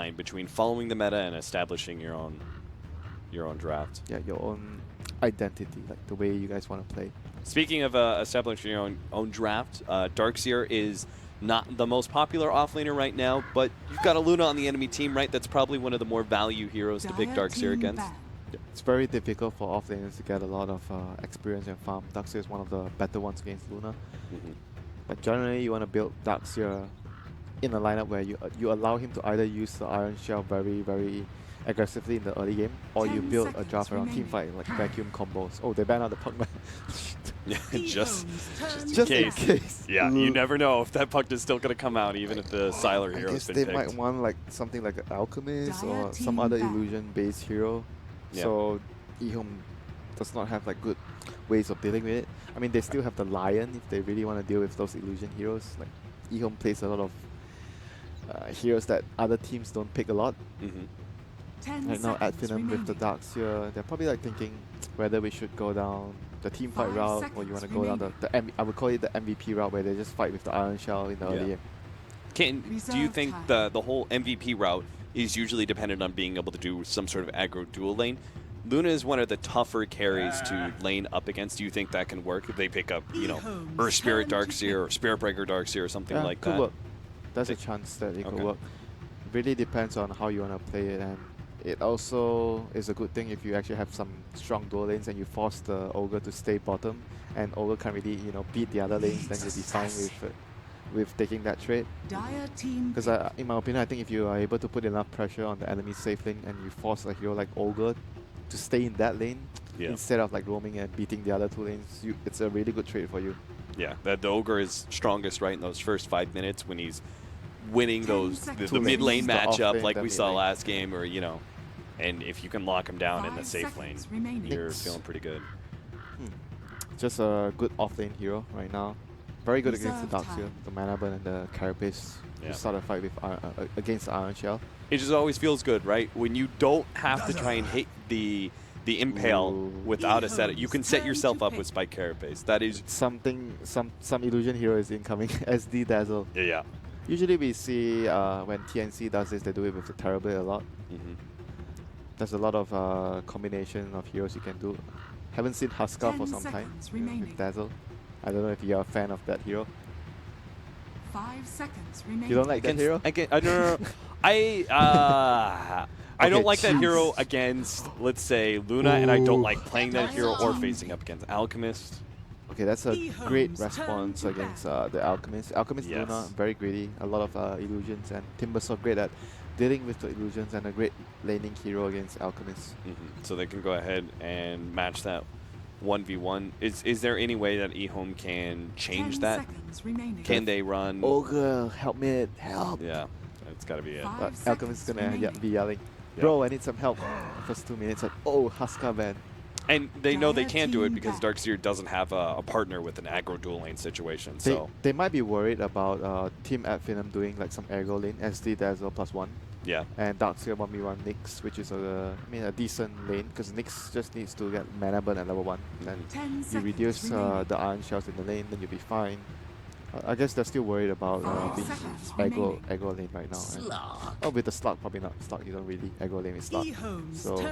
line between following the meta and establishing your own draft. Yeah, your own identity, like the way you guys want to play. Speaking of establishing your own draft, Darkseer is not the most popular offlaner right now, but you've got a Luna on the enemy team, right? That's probably one of the more value heroes to pick Darkseer against. Yeah, it's very difficult for offlaners to get a lot of experience and farm. Darkseer is one of the better ones against Luna. But generally, you want to build Darkseer in a lineup where you allow him to either use the Iron Shell very aggressively in the early game, or you build a draft around teamfight, like vacuum combos. Oh, they banned out the Pugman. Yeah, just in case. Yeah, you never know if that Puck is still going to come out, even if the Sylar hero has been picked. They might want like something like an Alchemist or some other illusion-based hero. Yeah. So EHOME does not have like good ways of dealing with it. I mean, they still have the Lion if they really want to deal with those illusion heroes. Like EHOME plays a lot of heroes that other teams don't pick a lot. Right now at Finem with the Darkseer, they're probably like thinking whether we should go down the team fight route or you want to go down I would call it the MVP route where they just fight with the Iron Shell in the early game. Do you think the whole MVP route is usually dependent on being able to do some sort of aggro dual lane? Luna is one of the tougher carries to lane up against. Do you think that can work if they pick up, you know, Earth Spirit Darkseer or Spirit Breaker Darkseer or something like that? Work. There's a chance that it could work. Really depends on how you want to play it, and it also is a good thing if you actually have some strong dual lanes and you force the Ogre to stay bottom, and Ogre can't really, you know, beat the other lanes, then you'll be fine with taking that trade. Because in my opinion, I think if you are able to put enough pressure on the enemy safe lane and you force a hero like Ogre to stay in that lane instead of like roaming and beating the other two lanes, it's a really good trade for you. Yeah, the Ogre is strongest right in those first 5 minutes when he's winning those the mid lane matchup like we saw last game, or you know, and if you can lock him down in the safe lane, you're feeling pretty good. Just a good off lane hero right now. Very good against the Darkseer, the Mana Burn and the Carapace. You start a fight with against the Iron Shell. It just always feels good, right? When you don't have to try and hit the impale without a setup. You can set yourself up with Spike Carapace. That is something. Some illusion hero is incoming. SD Dazzle. Yeah. Usually we see when TNC does this, they do it with the Terrorblade a lot. There's a lot of combination of heroes you can do. Haven't seen Huskar for some time with Dazzle. I don't know if you're a fan of that hero. 5 seconds remaining. You don't like that hero? No. I don't like that hero against, let's say, Luna, and I don't like playing that hero or facing up against Alchemist. Okay, that's a great response against the Alchemist. Alchemist Luna, very greedy, a lot of illusions, and Timbersaw great at dealing with the illusions, and a great laning hero against Alchemist. So they can go ahead and match that 1v1. Is there any way that EHOME can change that? Can they run? Ogre, help me, help! Yeah, that's got to be it. Alchemist is gonna be yelling, bro, I need some help. First 2 minutes, like, oh, Huskar ban. And they know they can't do it because Darkseer doesn't have a partner with an aggro dual lane situation. So they might be worried about Team at Finem doing like some aggro lane, SD Dazzle +1. Yeah. And Darkseer 1v1 Nyx, which is a decent lane, because Nyx just needs to get Mana Burn at level 1. Then you reduce the Iron Shells in the lane, then you'll be fine. I guess they're still worried about being aggro lane right now. Oh, with the Slug, probably not. Slug, you don't really aggro lane with Slug. So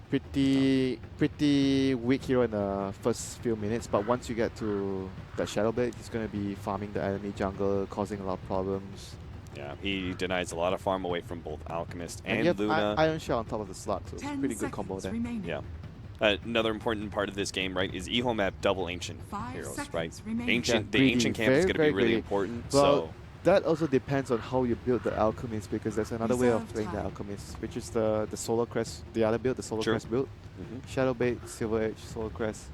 pretty weak hero in the first few minutes, but once you get to that Shadow Blade, he's going to be farming the enemy jungle, causing a lot of problems. Yeah, he denies a lot of farm away from both Alchemist and Luna. Iron Shell on top of the Slug, so it's a pretty good combo there. Yeah. Another important part of this game, right, is EHOME have double ancient heroes, right? The ancient camp is going to be really important. Well, that also depends on how you build the Alchemist, because there's another way of playing the Alchemist, which is the Solar Crest, the other build, the Solar Crest build. Shadow Bait, Silver Edge, Solar Crest.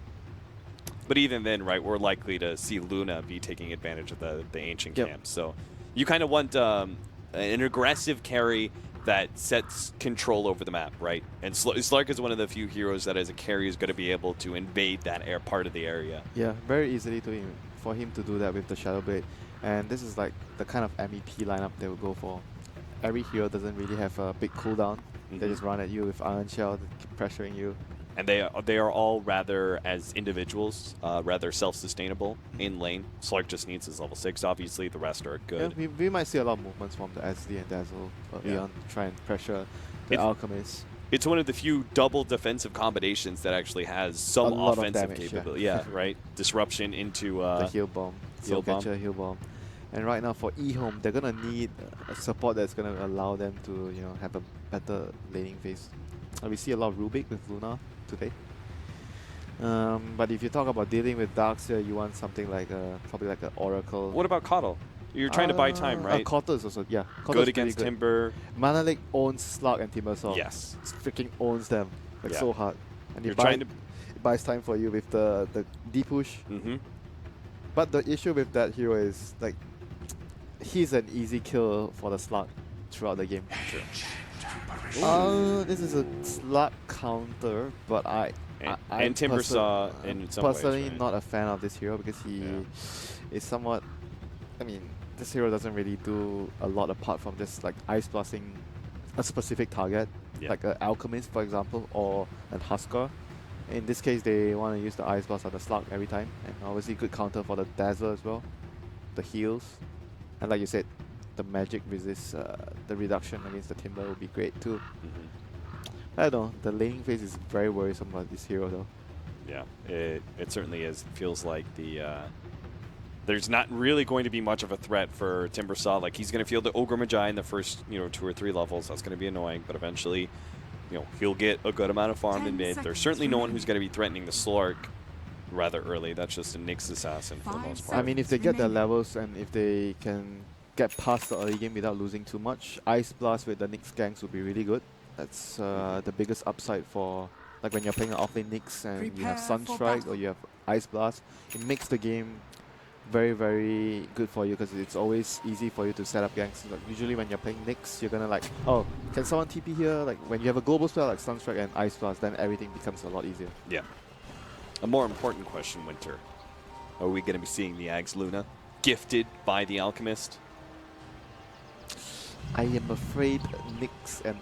But even then, right, we're likely to see Luna be taking advantage of the ancient camp. So you kind of want an aggressive carry that sets control over the map, right? And Slark is one of the few heroes that as a carry is going to be able to invade that part of the area. Yeah, very easily for him to do that with the Shadow Blade. And this is like the kind of MEP lineup they will go for. Every hero doesn't really have a big cooldown. They just run at you with Iron Shell to keep pressuring you. And they are all rather, as individuals, rather self-sustainable in lane. Slark just needs his level 6, obviously. The rest are good. Yeah, we might see a lot of movements from the SD and Dazzle early on to try and pressure the Alchemist. It's one of the few double defensive combinations that actually has some offensive capability. Yeah, right. Disruption into the heal bomb, soul catcher, heal bomb. And right now for EHOME, they're gonna need a support that's gonna allow them to have a better laning phase. We see a lot of Rubik with Luna today. But if you talk about dealing with Darkseer, you want something like probably like an Oracle. What about Coddle? You're trying to buy time, right? Coddle is also, yeah. Good against Timber. Mana Lake owns Slug and Timbersaw. Yes. It freaking owns them so hard. And you're trying to... it buys time for you with the D-push. But the issue with that hero is, like, he's an easy kill for the Slug throughout the game. This is a Slug counter, but I'm Timbersaw in some personally ways, right? not a fan of this hero because he is somewhat. I mean, this hero doesn't really do a lot apart from just like ice blasting a specific target, like an Alchemist, for example, or an Husker. In this case, they want to use the ice blast on the Slug every time, and obviously good counter for the Dazzler as well, the heals, and like you said, the magic resist, the reduction against the Timber would be great too. I don't know, the laning phase is very worrisome about this hero though. Yeah, it certainly is. It feels like there's not really going to be much of a threat for Timbersaw. Like, he's going to feel the Ogre Magi in the first 2 or 3 levels. That's going to be annoying, but eventually he'll get a good amount of farm in mid. There's certainly no one who's going to be threatening the Slark rather early. That's just a Nyx assassin for the most part. I mean, if they get their levels and if they can get past the early game without losing too much, Ice Blast with the Nyx ganks would be really good. That's the biggest upside for, like, when you're playing an offlane Nyx and you have Sunstrike or you have Ice Blast. It makes the game very, very good for you because it's always easy for you to set up ganks. Like, usually when you're playing Nyx, you're gonna like, oh, can someone TP here? Like, when you have a global spell like Sunstrike and Ice Blast, then everything becomes a lot easier. Yeah. A more important question, Winter. Are we gonna be seeing the Ags Luna gifted by the Alchemist? I am afraid Nyx and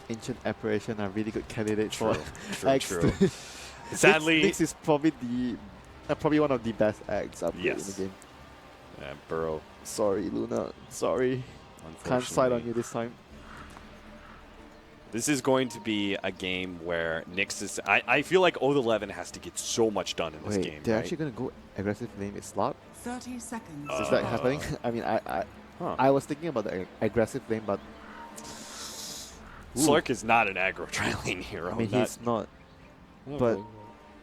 Ancient Apparition are really good candidates for Ags. Sadly, Nyx is probably probably one of the best Ags up in the game. Yeah, Burrow. Sorry, Luna. Sorry. Can't side on you this time. This is going to be a game where Nyx is... I feel like Old11 has to get so much done in this game. They're actually going to go aggressive lane with Slot? 30 seconds. Is that happening? I mean, I was thinking about the aggressive lane, but... Slark is not an aggro tri-lane hero. I mean, he's not. But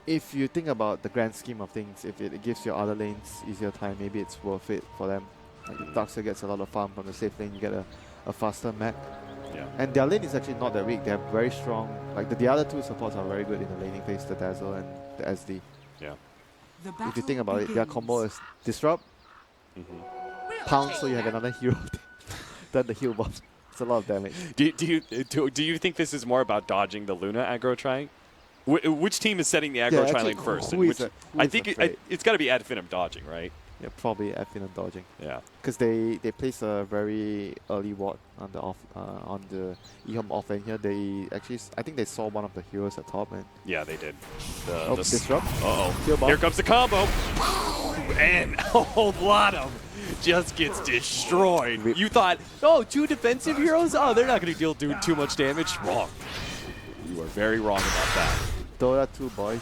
if you think about the grand scheme of things, if it gives your other lanes easier time, maybe it's worth it for them. Like, if Darkseer gets a lot of farm from the safe lane, you get a faster mech. Yeah. And their lane is actually not that weak. They have very strong... Like, the other 2 supports are very good in the laning phase, the Dazzle and the SD. Yeah. If you think about it, their combo is Disrupt, Pounce, so you have another hero, then the heal bomb. It's a lot of damage. Do you think this is more about dodging the Luna aggro tri? Which team is setting the aggro tri lane first? I think it's got to be Finem dodging, right? Yeah, probably Finem dodging. Yeah. Because they place a very early ward on the on the EHOME offlane here. They actually, I think they saw one of the heroes at top, and yeah, they did. Disrupt. Here comes the combo, and a whole lot of just gets destroyed. You thought, oh, 2 defensive heroes? Oh, they're not going to deal too much damage. Wrong. You are very wrong about that. Dota 2 boys.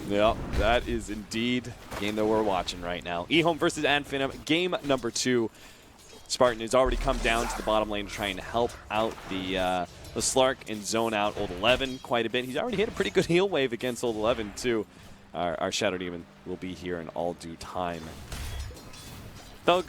Yeah, that is indeed the game that we're watching right now. EHOME versus Finem, game number 2. Spartan has already come down to the bottom lane to try and help out the Slark and zone out Old11 quite a bit. He's already hit a pretty good heal wave against Old11 too. Our Shadow Demon will be here in all due time. Thug,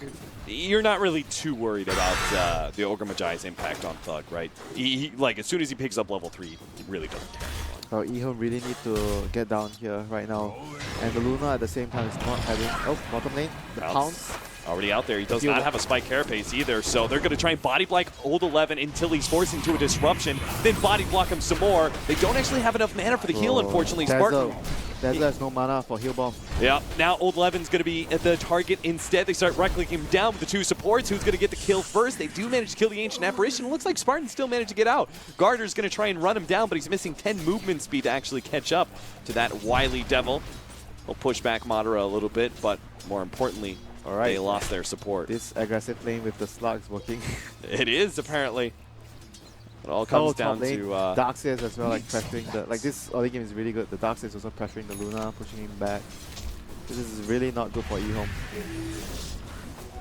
you're not really too worried about the Ogre Magi's impact on Thug, right? He like, as soon as he picks up level 3, he really doesn't care anymore. Oh, EHOME really need to get down here right now. And the Luna at the same time is not having... Oh, bottom lane. The Pounce. Already out there. He does not have a spike carapace either, so they're going to try and body block Old11 until he's forced into a disruption, then body block him some more. They don't actually have enough mana for the heal, unfortunately. Spartan. Dazzler has no mana for heal bomb. Yeah, now Old Levin's going to be at the target instead. They start right-clicking him down with the 2 supports. Who's going to get the kill first? They do manage to kill the Ancient Apparition. It looks like Spartan still managed to get out. Gardner's going to try and run him down, but he's missing 10 movement speed to actually catch up to that wily devil. He'll push back Madara a little bit, but more importantly, they lost their support. This aggressive lane with the slugs working. It is, apparently. It all comes down to Darkseers as well, like pressuring the this early game is really good. The Darkseers also pressuring the Luna, pushing him back. This is really not good for EHOME.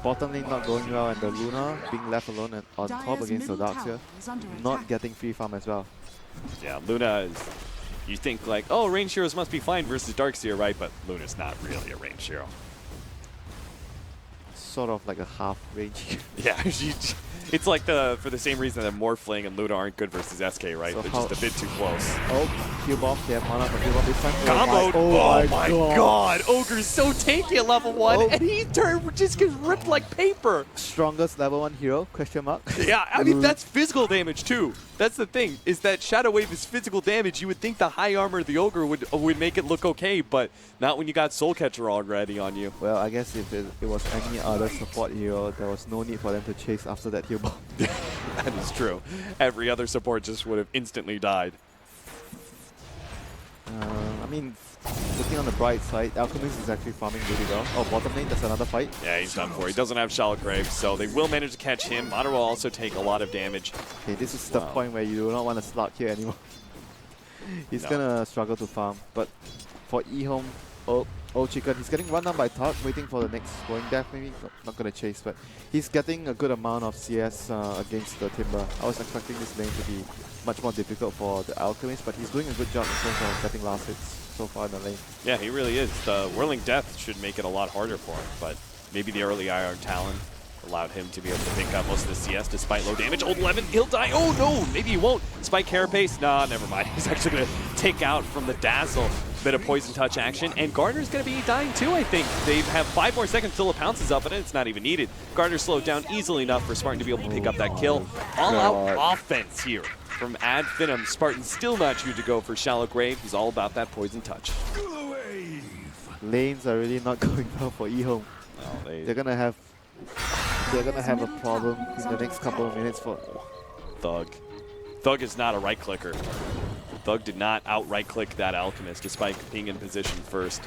Bottom lane not going well, and the Luna being left alone on top against the Darkseer, not getting free farm as well. Yeah, Luna is. You think like, oh, range heroes must be fine versus Darkseer, right? But Luna's not really a range hero. Sort of like a half range. Yeah, it's like for the same reason that Morphling and Luna aren't good versus SK, right? So they're just a bit too close. Oh, heal bomb. They have mana for heal bomb this time. Combo! Oh my god! Ogre's so tanky at level 1, and he just gets ripped like paper. Strongest level 1 hero? Question mark. Yeah, I mean that's physical damage too. That's the thing, is that Shadow Wave is physical damage. You would think the high armor of the Ogre would make it look okay, but not when you got Soul Catcher already on you. Well, I guess if it was any other support hero, there was no need for them to chase after that heal bomb. That is true. Every other support just would have instantly died. I mean, looking on the bright side, Alchemist is actually farming really well. Oh, bottom lane, that's another fight. Yeah, he's done for. He doesn't have Shallow Grave, so they will manage to catch him. Madara will also take a lot of damage. Okay, this is the point where you do not want to slug here anymore. He's gonna struggle to farm, but for EHOME, Old Chicken, he's getting run down by Tug, waiting for the next going death maybe. No, not gonna chase, but he's getting a good amount of CS against the Timber. I was expecting this lane to be much more difficult for the Alchemist, but he's doing a good job in terms of getting last hits so far in the lane. Yeah, he really is. The Whirling Death should make it a lot harder for him, but maybe the early IR Talon allowed him to be able to pick up most of the CS despite low damage. Old Levin, he'll die. Oh no, maybe he won't. Spike Carapace, nah, never mind. He's actually going to take out from the Dazzle. Bit of Poison Touch action, and Gardner's going to be dying too, I think. They have 5 more seconds till it pounces up, and it's not even needed. Gardner slowed down easily enough for Spartan to be able to pick up that kill. All-out offense here from Finem. Spartan still not choosing to go for Shallow Grave. He's all about that Poison Touch. Lanes are really not going well for EHOME. No, they're gonna have a problem in the next couple of minutes for Thug. Thug is not a right clicker. Thug did not outright click that Alchemist despite being in position first.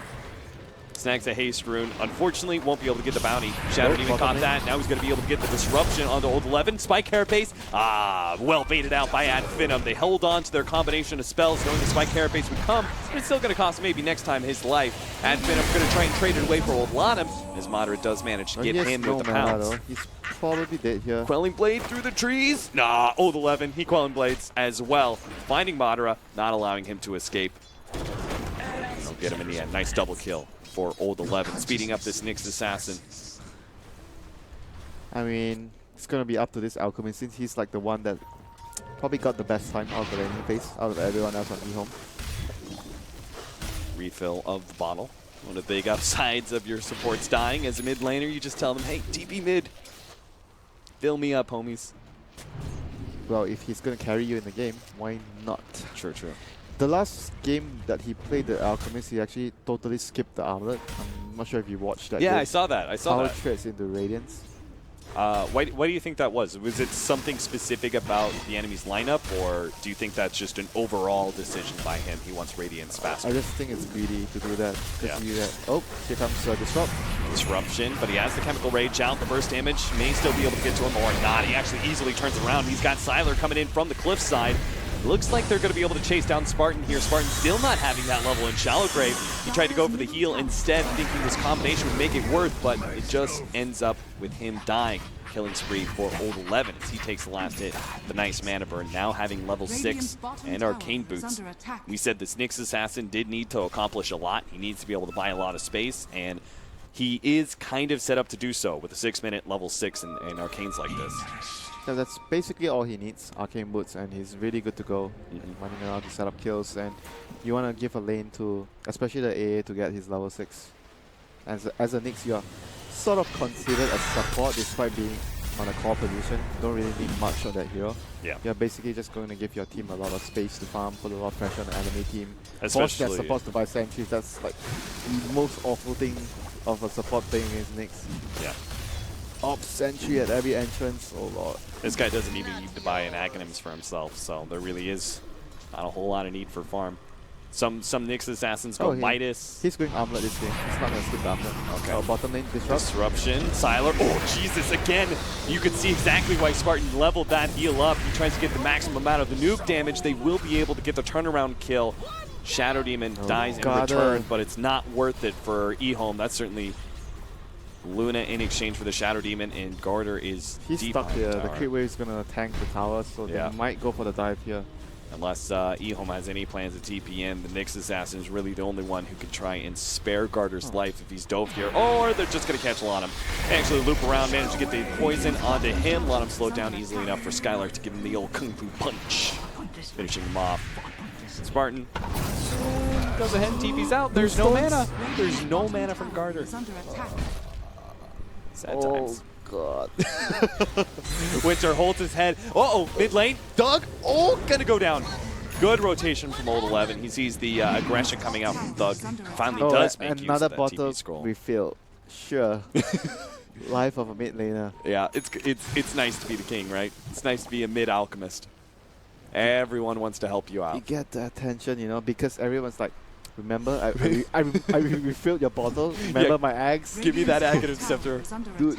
Snags a haste rune. Unfortunately, won't be able to get the bounty. Shadow even caught that. Now he's going to be able to get the disruption onto Old 11. Spike Carapace. Well baited out by Finem. They held on to their combination of spells, knowing the Spike Carapace would come, but it's still going to cost maybe next time his life. Finem going to try and trade it away for Old Lanham, as Moderate does manage to get in with the pounce. He's probably dead here. Quelling Blade through the trees. Nah, Old 11. He Quelling Blades as well. Finding Madara, not allowing him to escape. They'll get him in the end. Nice double kill for Old 11, speeding up this Nyx Assassin. I mean, it's going to be up to this Alchemist, since he's like the one that probably got the best time out of the laning phase, out of everyone else on EHOME. Refill of the bottle. One of the big upsides of your supports dying. As a mid laner, you just tell them, hey, TP mid. Fill me up, homies. Well, if he's going to carry you in the game, why not? True. The last game that he played the Alchemist, he actually totally skipped the armlet. I'm not sure if you watched that. Yeah, I saw that. Power trades into Radiance. Why do you think that was? Was it something specific about the enemy's lineup, or do you think that's just an overall decision by him? He wants Radiance faster. I just think it's greedy to do that. Yeah. Oh, here comes Disrupt. Disruption, but he has the Chemical Rage out. The burst damage may still be able to get to him, or not. He actually easily turns around. He's got Sylar coming in from the cliff side. Looks like they're going to be able to chase down Spartan here. Spartan still not having that level in Shallow Grave. He tried to go for the heal instead, thinking this combination would make it worth, but it just ends up with him dying. Killing spree for Old 11 as he takes the last hit. The nice mana burn, now having level 6 and arcane boots. We said this Nyx Assassin did need to accomplish a lot. He needs to be able to buy a lot of space, and he is kind of set up to do so with a 6-minute level 6 and arcanes like this. So that's basically all he needs, arcane boots, and he's really good to go. Running around to set up kills, and you want to give a lane to, especially the AA, to get his level 6. As a Nyx, you are sort of considered a support despite being on a core position. Don't really need much of that hero. Yeah. You're basically just going to give your team a lot of space to farm, put a lot of pressure on the enemy team. Force their Especially supports to buy sentries. That's like the most awful thing of a support playing against Nyx. Yeah. Ops sentry at every entrance. Oh lord. This guy doesn't even need to buy an Aghanims for himself, so there really is not a whole lot of need for farm. Some Nyx assassins go Midas. He's going armlet this game. He's not going to skip the armlet. Okay. Bottom lane Disruption. Sylar. Oh, Jesus, again. You can see exactly why Spartan leveled that heal up. He tries to get the maximum amount of the nuke damage. They will be able to get the turnaround kill. Shadow Demon dies in return, but it's not worth it for EHOME. That's certainly Luna in exchange for the Shadow Demon, and Garter is He's deep stuck here. the The creep wave is going to tank the tower, so they might go for the dive here. Unless EHOME has any plans to TP in, the Nyx Assassin is really the only one who can try and spare Garter's life if he's dove here. Or they're just going to catch Lanham. Actually loop around, manage to get the poison onto him. Lanham slowed down easily enough for Skylark to give him the old Kung Fu punch, finishing him off. Spartan goes ahead and TP's out. There's no mana. There's no mana from Garter. Sad times. God. Winter holds his head. Uh-oh, mid lane. Doug. Oh, gonna go down. Good rotation from Old 11. He sees the aggression coming out from Thug. Finally does make use another of that bottle TP scroll. refill. Sure. Life of a mid laner. Yeah, it's nice to be the king, right? It's nice to be a mid alchemist. Everyone wants to help you out. You get the attention, you know, because everyone's like, remember, I refilled your bottle. Remember my axe? Give me that Aghanim Scepter. Dude.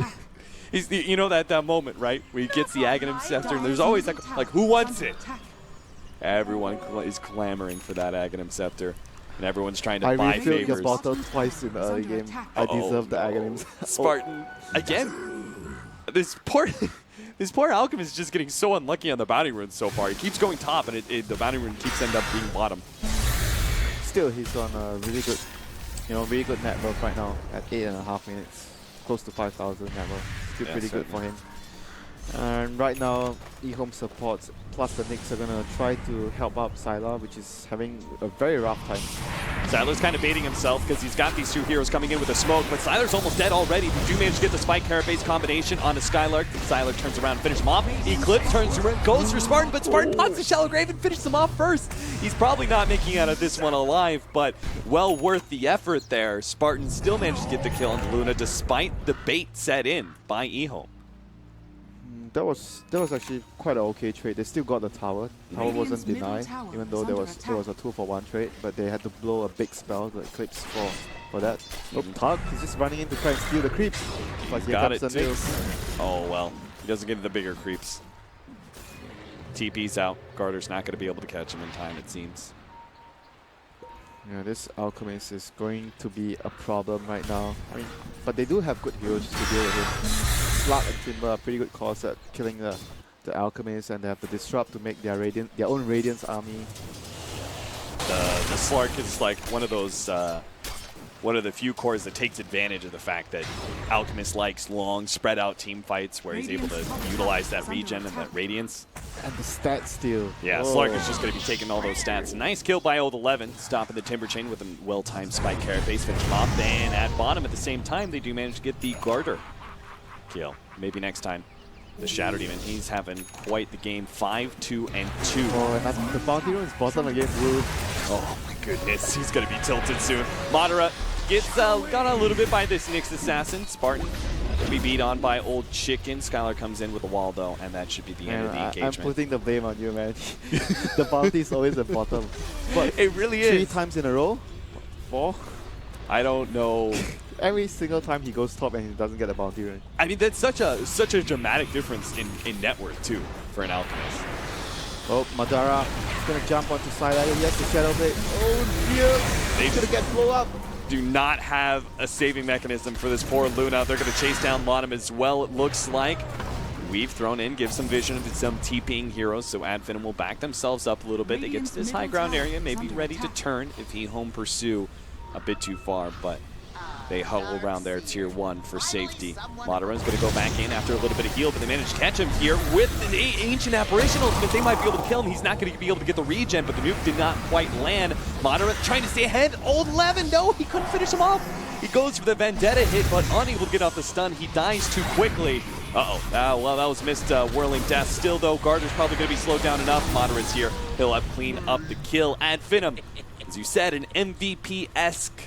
He's the, you know that moment, right? Where he gets the Aghanim Scepter, and there's always like who wants it? Everyone is clamoring for that Aghanim Scepter, and everyone's trying to buy favors. I refilled your bottle twice in the early game. I deserve the Aghanims. Spartan, again, this poor alchemist is just getting so unlucky on the bounty rune so far. He keeps going top, and the bounty rune keeps ending up being bottom. Still, he's on a really good, really good net worth right now at 8.5 minutes. Close to 5,000 net worth. Still pretty good for him. And right now, EHOME supports plus the Nyx are going to try to help out Sylar, which is having a very rough time. Sylar's kind of baiting himself because he's got these two heroes coming in with a smoke, but Sylar's almost dead already. They do manage to get the Spike Carapace combination onto Skylark. Skylark turns around and finishes him off. Eclipse turns around, goes for Spartan, but Spartan pops the Shallow Grave and finishes him off first. He's probably not making out of this one alive, but well worth the effort there. Spartan still managed to get the kill on Luna despite the bait set in by EHOME. That was actually quite an okay trade. They still got the tower. Tower wasn't denied, even though it was a 2-for-1 trade, but they had to blow a big spell, the Eclipse for that. Oh, Tug, he's just running in to try and steal the creeps. But here Got it, comes the Oh well, he doesn't get the bigger creeps. TP's out. Garter's not going to be able to catch him in time, it seems. Yeah, this Alchemist is going to be a problem right now. I mean, but they do have good heroes to deal with him. Slug and Timber are pretty good calls at killing the Alchemist, and they have to disrupt to make their own Radiance army. The Slark is like one of those, one of the few cores that takes advantage of the fact that Alchemist likes long, spread out team fights where he's able to utilize that regen and that Radiance. And the stats steal. Yeah, Slark is just going to be taking all those stats. Nice kill by Old 11, stopping the Timber Chain with a well-timed Spike Carapace, finish him off. And at bottom at the same time, they do manage to get the Garter kill. Maybe next time. The Shadow Demon, he's having quite the game. 5, 2, and 2. Oh, and the bounty rune is bottom again, Wood. Oh my goodness, he's going to be tilted soon. Madara gets got a little bit by this Nyx Assassin. Spartan will be beat on by Old Chicken. Skylar comes in with a wall though, and that should be the end of the engagement. I'm putting the blame on you, man. The bounty is always at bottom. But it really is. 3 times in a row? 4? I don't know. Every single time he goes top and he doesn't get a bounty rune. I mean, that's such a dramatic difference in net worth too for an Alchemist. Oh, Madara is going to jump onto side island. Yes, the Shadow Blade. Oh dear. He's going to get blown up. Do not have a saving mechanism for this poor Luna. They're going to chase down Lanham as well, it looks like. We've thrown in, give some vision to some TPing heroes, so Finem will back themselves up a little bit. They get to this high ground area, maybe ready to turn if EHOME pursue a bit too far, but they huddle around their tier 1 for safety. Madara's going to go back in after a little bit of heal, but they managed to catch him here with the Ancient Apparition Ultimate. They might be able to kill him. He's not going to be able to get the regen, but the nuke did not quite land. Madara trying to stay ahead. Old 11, no, he couldn't finish him off. He goes for the Vendetta hit, but unable to get off the stun. He dies too quickly. Uh-oh. Well, that was missed whirling death. Still, though, Gardner's probably going to be slowed down enough. Moderate's here. He'll have clean up the kill. And Finem, as you said, an MVP-esque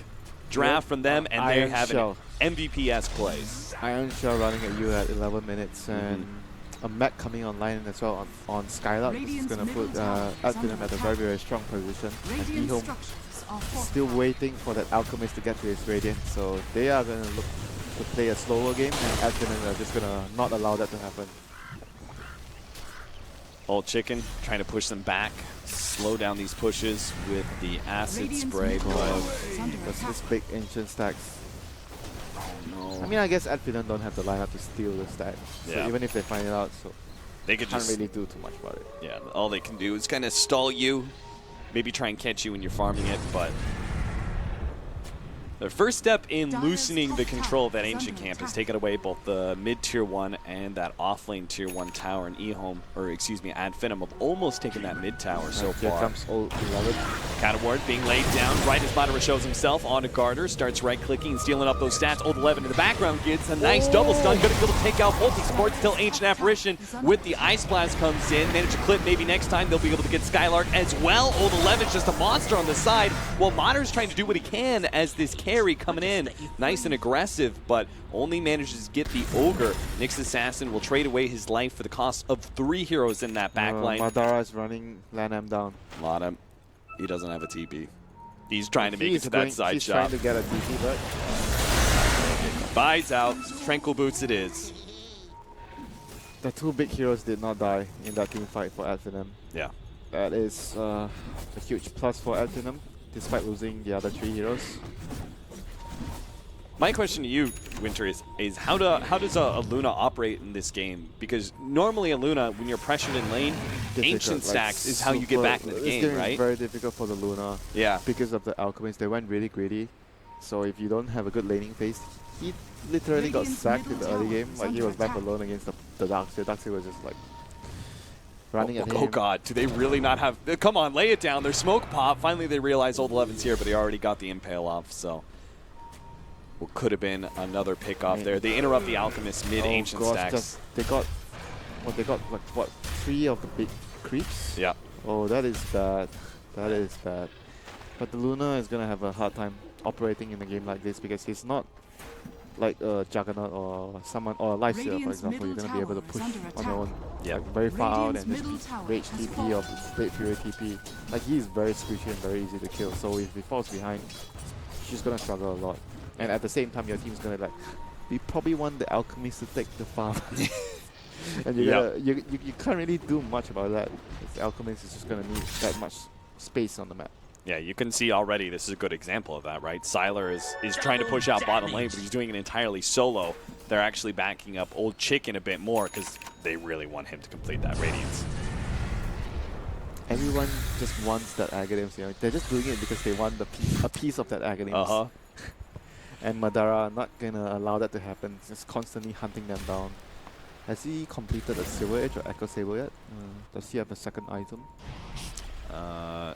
draft from them, and they have an MVP-esque plays. Iron Shell running at you at 11 minutes, and a mech coming online as well on Skylark. This is going to put Finem at a very, very strong position. And EHOME still waiting for that Alchemist to get to his Radiant, so they are going to look to play a slower game, and Finem are just going to not allow that to happen. Old Chicken trying to push them back, slow down these pushes with the acid spray. That's this big ancient stacks. I mean, I guess Finem don't have the lineup to steal the stack, so even if they find it out, so they could can't really do too much about it. Yeah, all they can do is kind of stall you, maybe try and catch you when you're farming it, but their first step in loosening the control of that ancient camp has taken away both the mid-tier 1 and that off-lane tier 1 tower, and EHOME, or excuse me, Finem have almost taken that mid-tower so far. Here comes old 11. Counter ward being laid down right as Madara shows himself onto Garter, starts right-clicking and stealing up those stats. Old 11 in the background gets a nice double stun, gonna be able to take out both Esports. Still Ancient Apparition with the Ice Blast comes in, manage to clip maybe next time they'll be able to get Skylark as well. Old 11's just a monster on the side, while Madara's trying to do what he can as this carry coming in. Nice and aggressive, but only manages to get the Ogre. Nyx Assassin will trade away his life for the cost of 3 heroes in that backline. Madara is running Lanham down. Lana, he doesn't have a TP. He's trying to make it to that side shot. He's trying to get a TP, but buys out. Tranquil Boots it is. The 2 big heroes did not die in that team fight for Finem. Yeah. That is a huge plus for Finem, despite losing the other 3 heroes. My question to you, Winter, is how does a Luna operate in this game? Because normally a Luna, when you're pressured in lane, ancient stacks is how you get back into the game, right? It's very difficult for the Luna. Yeah. Because of the Alchemist, they went really greedy. So if you don't have a good laning phase, he literally got sacked in the early game. Like he was left alone against the Darkseer. Darkseer was just like running at him. Oh god, do they really not have... Come on, lay it down. Their smoke pop. Finally they realize Old 11's here, but he already got the Impale off, so... What could have been another pick off there. They interrupt the Alchemist mid-ancient stacks. They got like, what, 3 of the big creeps? Yeah. Oh, that is bad. That is bad. But the Luna is going to have a hard time operating in a game like this because he's not like a Juggernaut or someone, or a Lifestealer, for example. You're going to be able to push on your own like, very far out and just Rage TP or Blade Fury TP. Like, he's very squishy and very easy to kill. So if he falls behind, she's going to struggle a lot. And at the same time, your team's gonna like, we probably want the Alchemist to take the farm, and you can't really do much about that. The Alchemist is just gonna need that much space on the map. Yeah, you can see already this is a good example of that, right? Sylar is trying to push out bottom lane, but he's doing it entirely solo. They're actually backing up Old Chicken a bit more because they really want him to complete that Radiance. Everyone just wants that Aghanim's, you know. They're just doing it because they want a piece of that Aghanim's. And Madara not gonna allow that to happen, just constantly hunting them down. Has he completed a Silver Edge or Echo Saber yet? Does he have a second item? I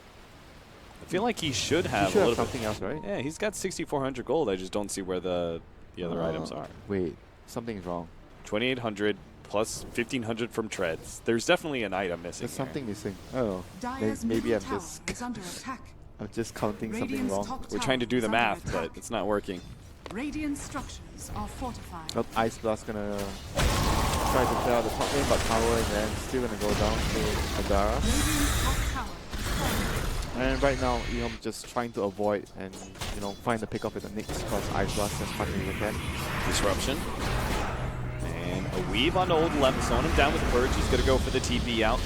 feel like he should have He should have something else, right? Yeah, he's got 6,400 gold. I just don't see where the other items are. Wait, something's wrong. 2,800 plus 1,500 from Treads. There's definitely an item missing. There's something missing. Oh, maybe I'm just counting something wrong. We're trying to do the math, but it's not working. Radiant structures are fortified. Oh, Ice Blast gonna try to clear out the top lane, but tower and then still gonna go down to Madara. And right now, EHOME just trying to avoid and find the pick up with the Nyx because Ice Blast as much as they can. Disruption. And a weave onto Old 11, slowing him down with the Purge. He's gonna go for the TP out.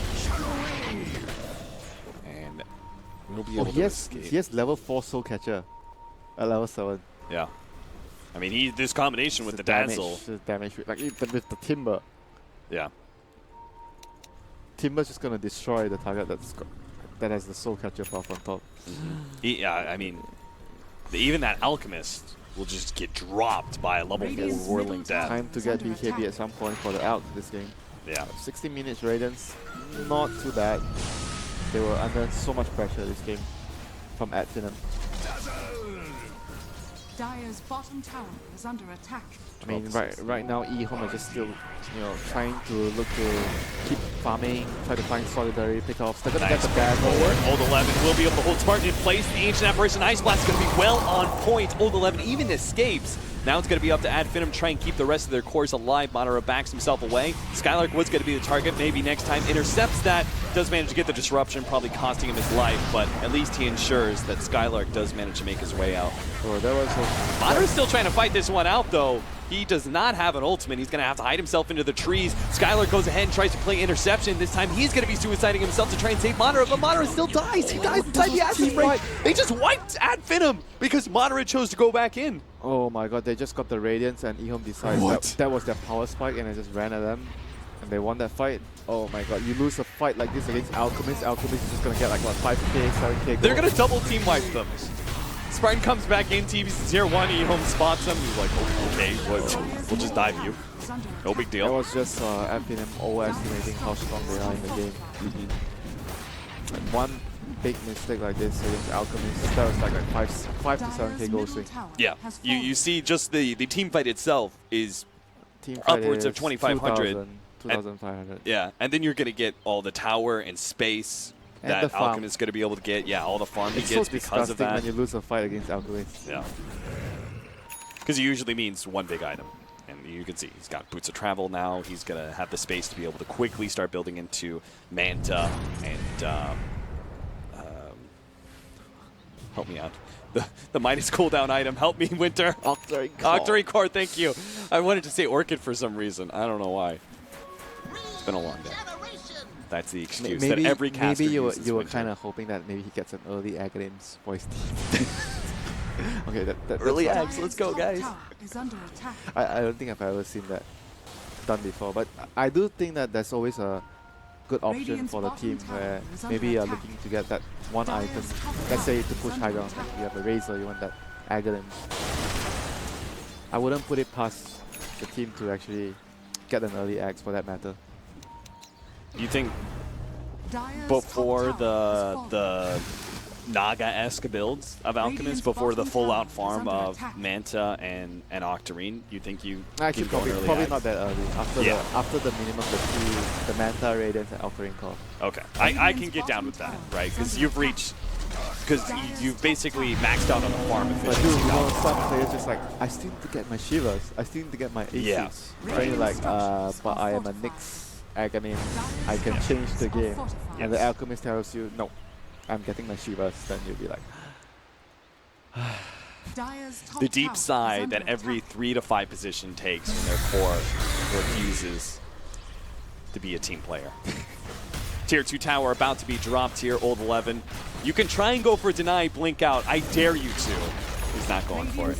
He'll be able to escape. He has level 4 Soul Catcher at level 7. Yeah. I mean, this combination with the Dazzle. Damage, like even with the Timber. Yeah. Timber's just going to destroy the target that has the Soul Catcher buff on top. Yeah, I mean, even that Alchemist will just get dropped by a level 4 Whirling Death. Time to get BKB at some point for the Alch this game. Yeah. 60 minutes Radiance, not too bad. They were under so much pressure this game from Finem. Dire's bottom tower is under attack. I mean, right now, EHOME are just still, trying to look to keep farming, try to find solidarity pickoffs. They're gonna get the bad forward. Old 11 will be able to hold Spartan in place. The Ancient Apparition Ice Blast is going to be well on point. Old 11 even escapes. Now it's going to be up to Finem try and keep the rest of their cores alive. Monero backs himself away. Skylark was going to be the target. Maybe next time intercepts that. Does manage to get the disruption, probably costing him his life, but at least he ensures that Skylark does manage to make his way out. Oh, that was Monero's still trying to fight this one out, though. He does not have an ultimate. He's going to have to hide himself into the trees. Skylark goes ahead and tries to play interception. This time he's going to be suiciding himself to try and save Monero, but Monero still dies. He dies inside the acid spray. They just wiped Finem because Monero chose to go back in. Oh my god, they just got the Radiance and EHOME decides that was their power spike and they just ran at them. And they won that fight. Oh my god, you lose a fight like this against Alchemist. Alchemist is just going to get like, what, 5k, 7k gold. They're going to double team wipe them. Spartan comes back in, TV's tier 1, EHOME spots him. He's like, oh, okay, we'll just dive you. No big deal. It was just Finem overestimating how strong they are in the game. Like one big mistake like this against Alchemist, that was like 5 to 7k gold swing. Yeah, you see just the team fight itself is Team fight upwards of is 2,500. 2,500. Yeah, and then you're going to get all the tower and space And that the farm. Alchemist is going to be able to get. Yeah, all the farm he It's gets so because of disgusting that. when you lose a fight against Alchemist. Yeah. Because it usually means one big item. And you can see he's got Boots of Travel now. He's going to have the space to be able to quickly start building into Manta and help me out. The Midas cooldown item. Help me, Winter. Octary Core, thank you. I wanted to say Orchid for some reason. I don't know why. It's been a long day. That's the excuse that every caster maybe uses. you were kind of hoping that maybe he gets an early Aghanims for his team. Okay, that's Early fine. Ags, let's go, guys. I don't think I've ever seen that done before, but I do think that there's always a good option for the team where maybe you're looking to get that one item. Let's say to push high ground, like you have a Razor, you want that Aghanim. I wouldn't put it past the team to actually get an early Axe for that matter. You think before the Naga-esque builds of Alchemist, before the full-out farm of Manta and Octarine, you think you Actually, keep going probably early not that early. After the minimum, the Manta, Radiance, and Alchemy Core. Okay, I can get down with that, right? Because you've basically maxed out on the farm But efficiency. dude, some players just like, I still need to get my Shivas, I still need to get my ACs. Yeah. Right? You're like, but I am a Nyx Aghanim, I can change the game. And the Alchemist tells you, no, I'm getting my Shivas, then you'll be like, The deep sigh that every 3 to 5 position takes when their core refuses to be a team player. Tier 2 tower about to be dropped here, Old 11. You can try and go for deny, blink out. I dare you to. He's not going for it.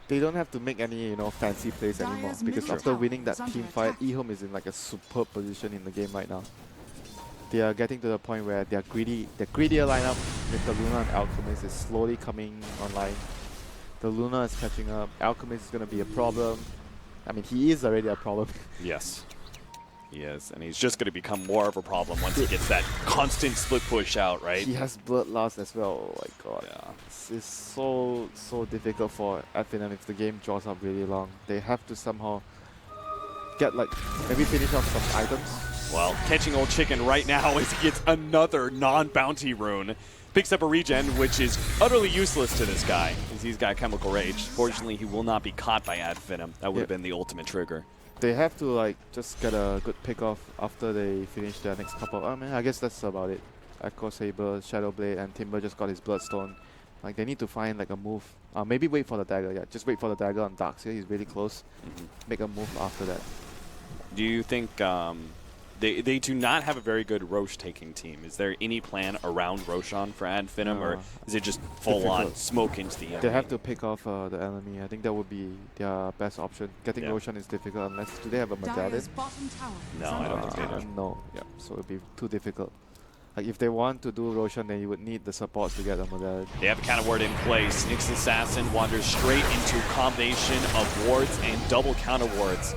they don't have to make any, fancy plays anymore, because after winning that team fight, EHOME is in like a superb position in the game right now. They are getting to the point where their greedier lineup with the Luna and Alchemist is slowly coming online. The Luna is catching up. Alchemist is going to be a problem. I mean, he is already a problem. Yes, he is, and he's just going to become more of a problem once he gets that constant split push out, right? He has Bloodlust as well. Oh my god. Yeah. It's so difficult for Finem if the game draws up really long. They have to somehow get maybe finish off some items. Well, catching Old Chicken right now as he gets another non-bounty rune. Picks up a regen, which is utterly useless to this guy, because he's got Chemical Rage. Fortunately, he will not be caught by Finem. That would have been the ultimate trigger. They have to just get a good pick off after they finish their next couple. I mean, I guess that's about it. Echo Saber, Shadowblade, and Timber just got his Bloodstone. They need to find a move. Maybe wait for the dagger. Yeah, just wait for the dagger on Darkseer. He's really close. Make a move after that. Do you think they do not have a very good Roche taking team? Is there any plan around Roshan for Finem, or is it just full-on smoke into the enemy? They have to pick off the enemy. I think that would be their best option. Getting Roshan is difficult unless... Do they have a medallion? No, I don't think they do. No, yeah. So it would be too difficult. If they want to do Roshan, then you would need the support to get a medallion. They have a counter ward in place. Nyx Assassin wanders straight into combination of wards and double counter wards.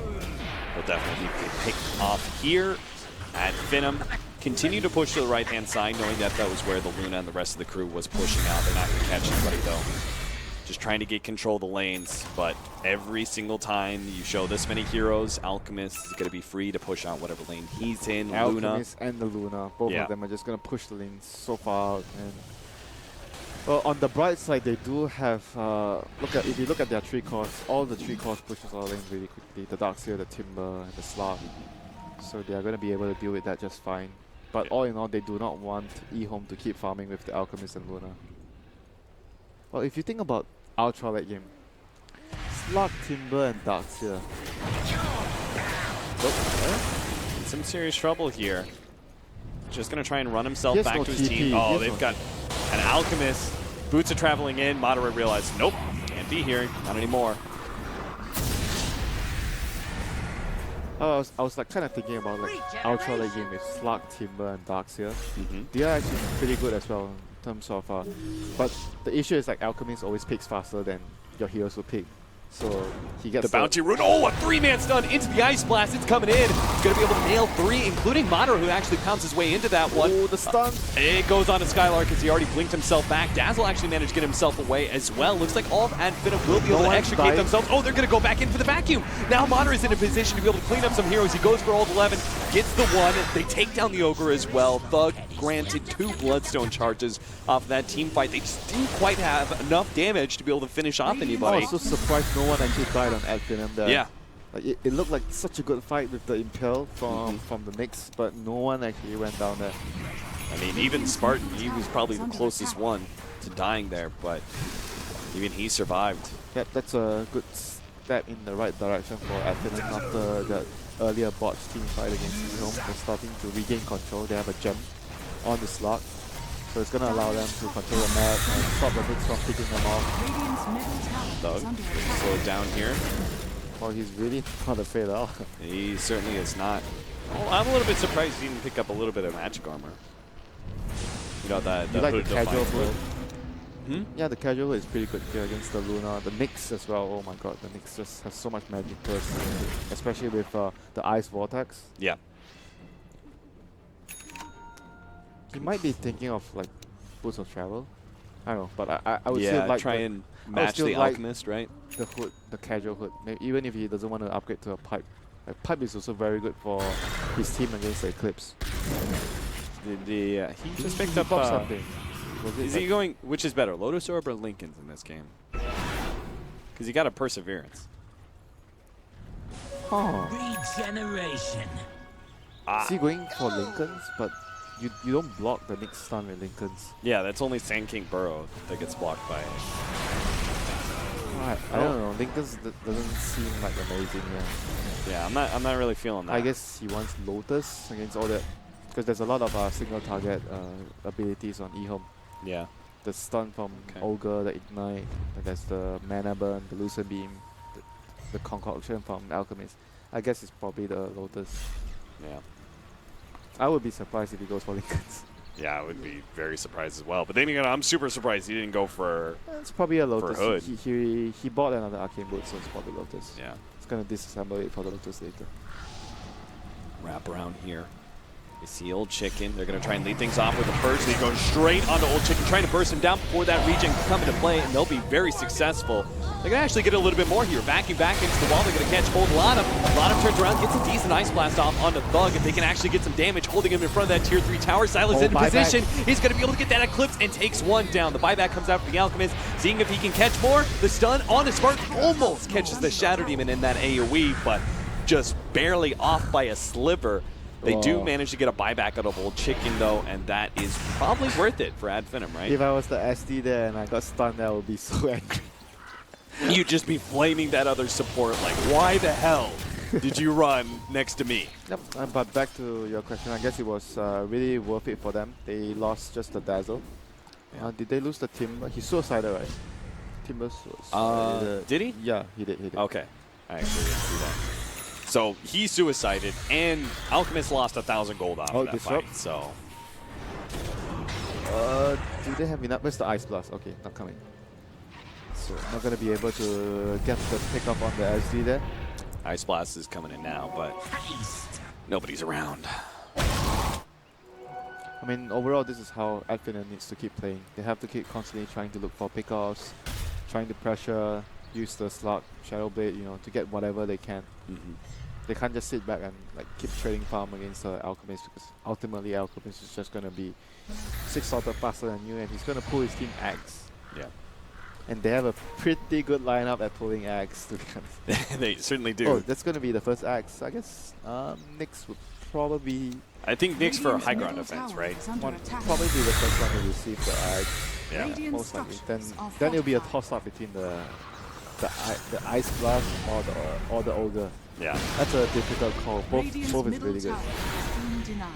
Will definitely be picked off here at Finem. continue to push to the right-hand side, knowing that that was where the Luna and the rest of the crew was pushing out. They're not going to catch anybody, though. Just trying to get control of the lanes, but every single time you show this many heroes, Alchemist is going to be free to push out whatever lane he's in. Alchemist and the Luna, both of them are just going to push the lanes so far out. And well, on the bright side, they do have, if you look at their 3 cores, all the 3 cores pushes all lanes really quickly. The Darkseer, the Timber, and the Slug. So they are going to be able to deal with that just fine. But all in all, they do not want EHOME to keep farming with the Alchemist and Luna. Well, if you think about ultra late game, Slug, Timber, and Darkseer. In some serious trouble here. Just going to try and run himself back to his TP. team. Oh, they've got an Alchemist. Boots are traveling in. Moderate realized, nope, can't be here. Not anymore. I was like kind of thinking about like ultra late game with Slug, Timber, and Darkseer. They are actually pretty good as well in terms of, but the issue is like Alchemist always picks faster than your heroes will pick. So he gets the bounty rune. Oh, a 3-man stun into the Ice Blast. It's coming in. He's going to be able to nail 3, including Madara, who actually pounds his way into that one. Oh, the stun. It goes on to Skylark as he already blinked himself back. Dazzle actually managed to get himself away as well. Looks like all of Finem will be able to extricate themselves. Oh, they're going to go back in for the vacuum. Now Madara is in a position to be able to clean up some heroes. He goes for ult 11, gets the 1. They take down the Ogre as well. Thug granted 2 Bloodstone charges off that team fight. They just didn't quite have enough damage to be able to finish off anybody. I was so surprised no one actually died on Finem there. Yeah. Like it looked like such a good fight with the Impel from the Knicks, but no one actually went down there. I mean, even Spartan, he was probably the closest one to dying there, but even he survived. Yeah, that's a good step in the right direction for Finem after the earlier botched team fight against EHOME. They're starting to regain control. They have a gem on the slot, so it's going to allow them to control the map and stop the Knicks from picking them off. Thug, slowed down here. Well, he's really not afraid at all. He certainly is not. Well, I'm a little bit surprised he didn't pick up a little bit of magic armor. You know, the like hood the casual hood. Yeah, the casual is pretty good here against the Luna. The Knicks as well. Oh my god, the Knicks just have so much magic burst, especially with the Ice Vortex. Yeah. He might be thinking of like Boots of Travel. I don't know, but I would still Yeah, like try and match the Alchemist, right? The hood, the casual hood. Maybe even if he doesn't want to upgrade to a pipe. Like, pipe is also very good for his team against the Eclipse. He just picked up something. Is he going? Which is better, Lotus Orb or Linken's in this game? Because he got a Perseverance. Oh. Regeneration. Is he going for Linken's? But you don't block the next stun with Linken's. Yeah, that's only Sand King Burrow that gets blocked by. I don't know. Linken's doesn't seem like amazing. Yeah, I'm not really feeling that. I guess he wants Lotus against all that, because there's a lot of single target abilities on EHOME. Yeah. The stun from Ogre, the Ignite, and there's the Mana Burn, the Lucid Beam, the Concoction from Alchemist. I guess it's probably the Lotus. Yeah. I would be surprised if he goes for Linken's. Yeah, I would be very surprised as well. But then again, I'm super surprised he didn't go for. It's probably a Lotus. For Hood. He bought another Arcane Boot, so it's probably Lotus. Yeah. It's gonna disassemble it for the Lotus later. Wrap around here. You see Old Chicken. They're going to try and lead things off with a Purge. They go straight onto Old Chicken, trying to burst him down before that regen can come into play, and they'll be very successful. They're going to actually get a little bit more here. Backing back into the wall, they're going to catch hold Lana. Lana turns around, gets a decent Ice Blast off onto Thug. If they can actually get some damage, holding him in front of that Tier 3 tower. Silas in position. He's going to be able to get that Eclipse and takes one down. The buyback comes out for the Alchemist, seeing if he can catch more. The stun on his Spark almost catches the Shadow Demon in that AoE, but just barely off by a sliver. They do manage to get a buyback out of Old Chicken, though, and that is probably worth it for Finem, right? If I was the SD there and I got stunned, I would be so angry. You'd just be flaming that other support, like, why the hell did you run next to me? Yep, but back to your question, I guess it was really worth it for them. They lost just the Dazzle. Yeah. Did they lose the Timber? He suicided, right? Timber suicided. Did he? Yeah, he did. Okay. I actually didn't see that. So he suicided, and Alchemist lost 1,000 gold off of that fight. So, do they have enough? Where's the Ice Blast? Okay, not coming. So not gonna be able to get the pick up on the SD there. Ice Blast is coming in now, but nobody's around. I mean, overall, this is how Finem needs to keep playing. They have to keep constantly trying to look for pickoffs, trying to pressure, use the slot, Shadow Blade, you know, to get whatever they can. They can't just sit back and like keep trading farm against Alchemist, because ultimately Alchemist is just gonna be 6 sorter faster than you, and he's gonna pull his team Axe. Yeah. And they have a pretty good lineup at pulling Axe, to be honest. They certainly do. Oh, that's gonna be the first Axe. I guess Nyx would probably I think Nyx for Radiant's high ground middle offense, tower right? is under attack. probably be the first one to receive the Axe. Yeah. Radiant Most likely. structures are Then it'll be a fortified. toss-up between the Ice Blast or the Ogre. Yeah. That's a difficult call. Both is Radiant's really middle good. tower has been denied.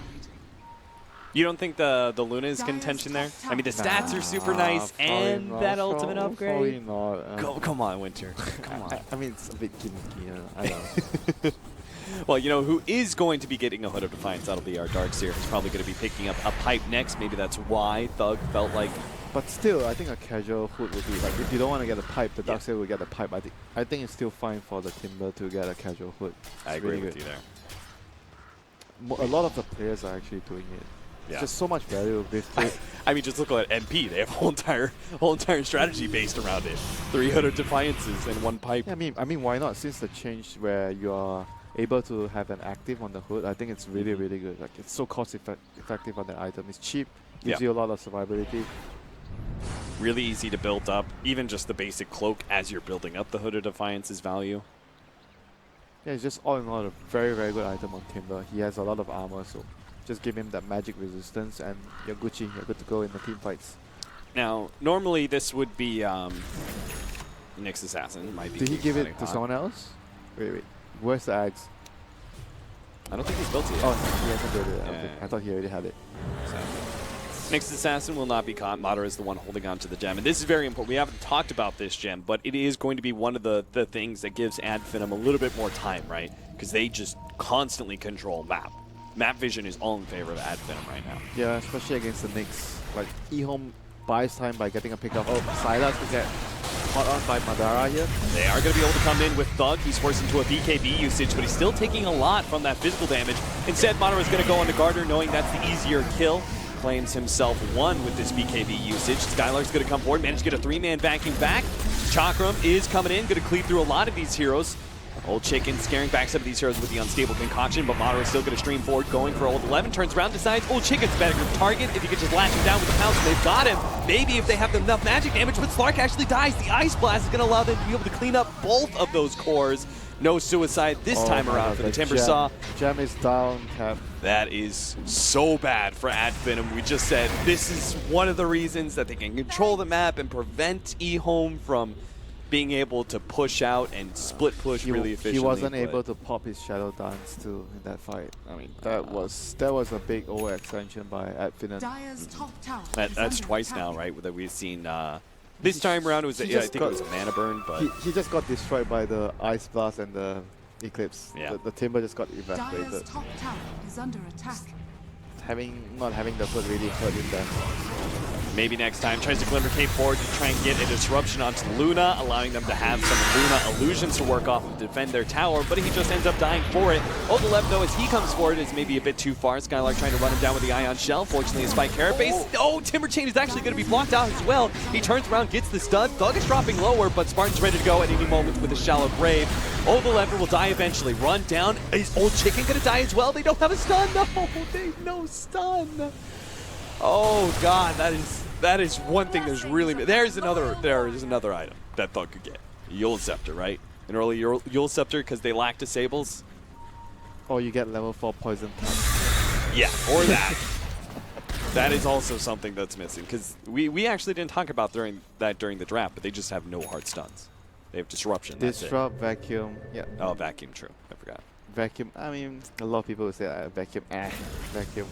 You don't think the Luna is contention there? I mean, the stats are super nice, and that ultimate upgrade. Probably not. Come on, Winter. Come on. I mean, it's a bit gimmicky. I know. Well, you know who is going to be getting a Hood of Defiance? That'll be our Darkseer. He's probably going to be picking up a pipe next. Maybe that's why Thug felt like. But still, I think a casual hood would be like, if you don't want to get a pipe, the Yeah. Darkseer will get a pipe. I think it's still fine for the Timber to get a casual hood. I It's agree really with good. you there. A lot of the players are actually doing it. Yeah. It's just so much value with I mean, just look at MP. They have a whole entire strategy based around it. 3 Hood of Defiances and 1 pipe. Yeah, I mean, why not? Since the change where you are able to have an active on the hood, I think it's really, really good. Like, it's so cost effective on the item. It's cheap, gives Yeah. you a lot of survivability. Really easy to build up. Even just the basic cloak as you're building up the Hood of Defiance's value. Yeah, it's just all in all a very, very good item on Timber. He has a lot of armor, so just give him that magic resistance and you're Gucci. You're good to go in the team fights. Now, normally this would be Nyx Assassin. Might be. Did he give it fighting to hot. someone else? Wait. Where's the Axe? I don't think he's built it yet. Oh, he hasn't built it. Yeah, Okay. yeah. I thought he already had it. So. Nyx Assassin will not be caught. Madara is the one holding on to the gem. And this is very important. We haven't talked about this gem, but it is going to be one of the things that gives Finem a little bit more time, right? Because they just constantly control map. Map vision is all in favor of Finem right now. Yeah, especially against the Nyx. Like, EHOME buys time by getting a pickup. Oh, Sylas will get caught on by Madara here. They are going to be able to come in with Thug. He's forced into a BKB usage, but he's still taking a lot from that physical damage. Instead, Madara is going to go onto Gardner, knowing that's the easier kill. Claims himself 1 with this BKB usage. Skylark's going to come forward, manage to get a 3-man backing back. Chakram is coming in, going to cleave through a lot of these heroes. Old Chicken scaring back some of these heroes with the unstable concoction, but Madara is still going to stream forward, going for Old 11. Turns around, decides Old Chicken's a better target. If you could just lash him down with the pounce, they've got him. Maybe if they have enough magic damage, but Slark actually dies. The Ice Blast is going to allow them to be able to clean up both of those cores. No suicide this time around for the Timber Saw. Gem is down, Cap. That is so bad for Finem. We just said this is one of the reasons that they can control the map and prevent EHOME from being able to push out and split push really efficiently. He wasn't able to pop his Shadow Dance too in that fight. I mean, that was a big overextension by Finem. Dire's top tower is That's under twice attack. now, right? That we've seen. This time around, it was I think it was a mana burn, but He just got destroyed by the Ice Blast and the Eclipse. Yeah. The Timber just got Dire's evaporated. top tower is under attack. Not having the foot really hurt him then. maybe next time. Tries to Glimmer Cape forward to try and get a disruption onto Luna, allowing them to have some Luna illusions to work off and defend their tower, but he just ends up dying for it. Old11, though, as he comes forward, is maybe a bit too far. Skylark trying to run him down with the Ion Shell. Fortunately, a Spike Carapace. Oh, Timber Chain is actually going to be blocked out as well. He turns around, gets the stun. Thug is dropping lower, but Spartan's ready to go at any moment with a Shallow Grave. Old11 will die eventually. Run down. Is Old Chicken going to die as well? They don't have a stun. No, they have no stun. Oh, God, that is one thing there's really... There is another item that Thug could get. Yule Scepter, right? An early Yule Scepter because they lack disables. Or you get level 4 poison touch. Yeah, or that. That is also something that's missing because we actually didn't talk about during the draft, but they just have no hard stuns. They have disruption. Disrupt, vacuum. Yeah. Oh, vacuum, true. I forgot. Vacuum. I mean, a lot of people would say vacuum. Vacuum.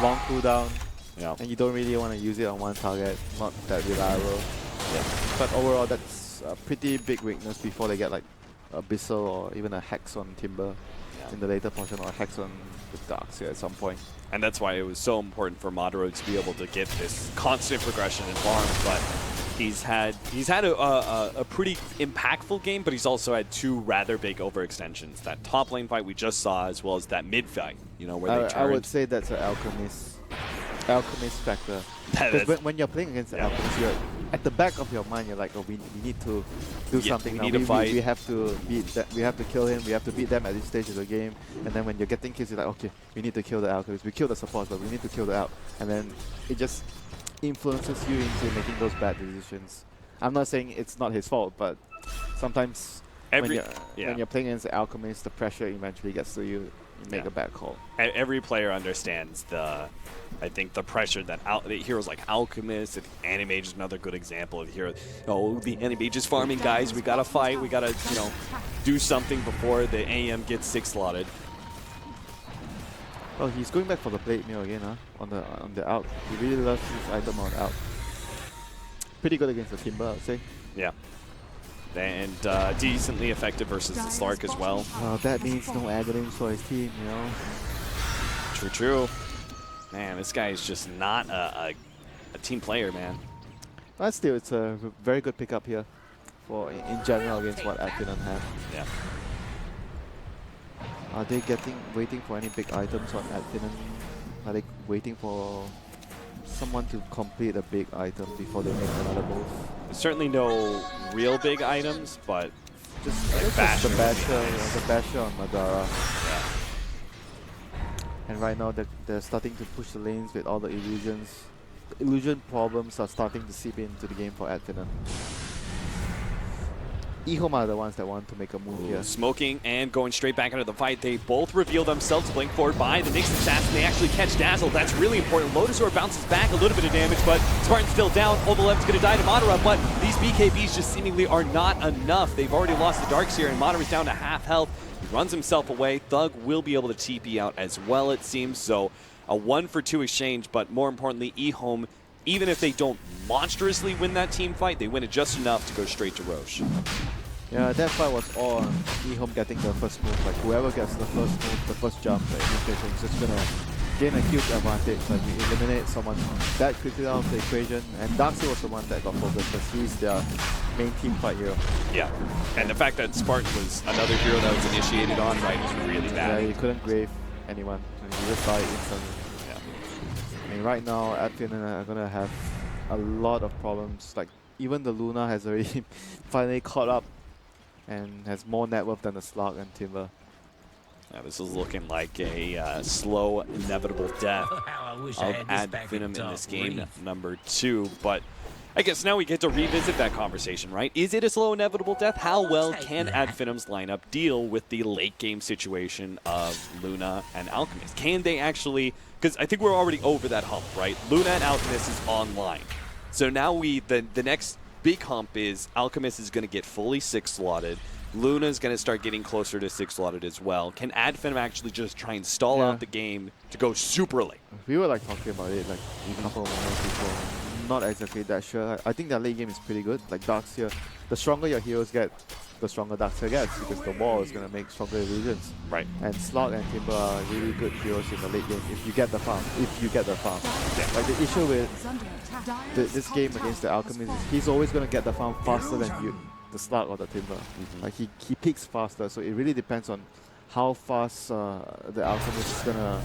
Long cooldown. Yeah. And you don't really want to use it on one target. Not that reliable. Yeah. But overall, that's a pretty big weakness before they get like Abyssal or even a Hex on Timber in the later portion, or a Hex on the Darkseer at some point. And that's why it was so important for Madara to be able to get this constant progression in farm, but He's had a pretty impactful game, but he's also had two rather big overextensions. That top lane fight we just saw, as well as that mid fight. You know, where they turned. I would say that's an alchemist factor. Because when you're playing against the alchemist, you're at the back of your mind, you're like, oh, we need to do something. We now. need to fight. We have to beat that. We have to kill him. We have to beat them at this stage of the game. And then when you're getting kills, you're like, okay, we need to kill the alchemist. We kill the support, but we need to kill the alch. And then it just influences you into making those bad decisions. I'm not saying it's not his fault, but sometimes when you're playing against the alchemist, the pressure eventually gets to you. You make a bad call. Every player understands I think the pressure that heroes like Alchemist and Animage is another good example of heroes. Oh, the Animage is farming, guys. We gotta fight. We gotta, do something before the AM gets 6 slotted. Oh, he's going back for the blade mail again, huh? On the out. He really loves his item on out. Pretty good against the Timber, I'd say. Yeah. And decently effective versus the Slark as well. That means no agonies for his team, True. Man, this guy is just not a team player, man. But still, it's a very good pickup here for in general against what Finem have. Yeah. Are they waiting for any big items on Finem? Are they waiting for someone to complete a big item before they make another move? There's certainly no real big items, but just like the Basher on Madara. Yeah. And right now they're starting to push the lanes with all the illusions. The illusion problems are starting to seep into the game for Finem. EHOME are the ones that want to make a move here. Smoking and going straight back into the fight. They both reveal themselves. Blink forward by the Nyx assassin. They actually catch Dazzle. That's really important. Lotusaur bounces back a little bit of damage, but Spartan's still down. Olvalev's going to die to Madara, but these BKBs just seemingly are not enough. They've already lost the Darkseer, and Madara's down to half health. He runs himself away. Thug will be able to TP out as well, it seems. So a 1-for-2 exchange, but more importantly, EHOME, even if they don't monstrously win that team fight, they win it just enough to go straight to Roche. Yeah, that fight was all on EHOME getting the first move. Like whoever gets the first move, the first jump, is just gonna gain a huge advantage. Like you eliminate someone that quickly out of the equation. And Darkseer was the one that got focused because he's their main team fight hero. Yeah, and the fact that Spartan was another hero that was initiated on right was really bad. Yeah, he couldn't grave anyone. He just died instantly. Yeah. I mean, right now, Finem are gonna have a lot of problems. Like even the Luna has already finally caught up and has more net worth than the Slark and Timber. Yeah, this is looking like a slow, inevitable death of Finem in this game, number 2. But I guess now we get to revisit that conversation, right? Is it a slow, inevitable death? How well can Finem's lineup deal with the late game situation of Luna and Alchemist? Can they actually, because I think we're already over that hump, right? Luna and Alchemist is online. So now the next big hump is Alchemist is going to get fully 6-slotted. Luna is going to start getting closer to 6-slotted as well. Can Finem actually just try and stall out the game to go super late? We were like talking about it like a couple of months before. Not exactly that sure. I think their late game is pretty good. Like Darkseer, the stronger your heroes get, the stronger Darkseer gets because the wall is going to make stronger illusions. Right. And Slark and Timber are really good heroes in the late game if you get the farm. Yeah. Like the issue with this game against the Alchemist is he's always going to get the farm faster than you, the Slark or the Timber. Like he peaks faster, so it really depends on how fast the Alchemist is going to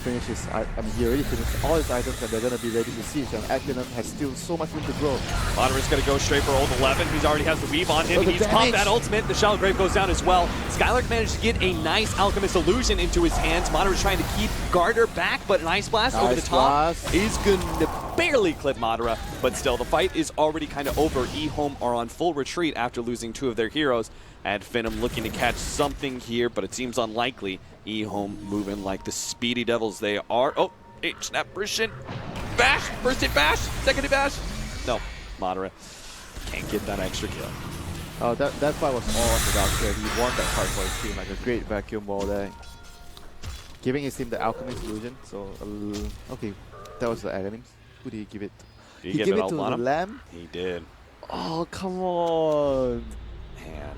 finish his. I mean, he already finished all his items and they're going to be ready to siege. And Finem has still so much room to grow. Madara's going to go straight for old 11. He's already has the weave on him. He's popped that ultimate. The Shallow Grave goes down as well. Skylark managed to get a nice Alchemist illusion into his hands. Madara's trying to keep Garter back, but an Ice Blast over the top is going to barely clip Madara. But still, the fight is already kind of over. EHOME are on full retreat after losing 2 of their heroes. And Finem looking to catch something here, but it seems unlikely. EHOME moving like the speedy devils they are. Oh, H-snap, Brishin. Bash, first hit bash, second hit bash. No, Madara can't get that extra kill. Oh, that fight was all on the Darkseer. He won that fight for his team, like a great vacuum ball there. Giving his team the Alchemist illusion, so okay, that was the Aghanim's. Who did he give it to? He gave it to the Lamb? He did. Oh, come on. Man.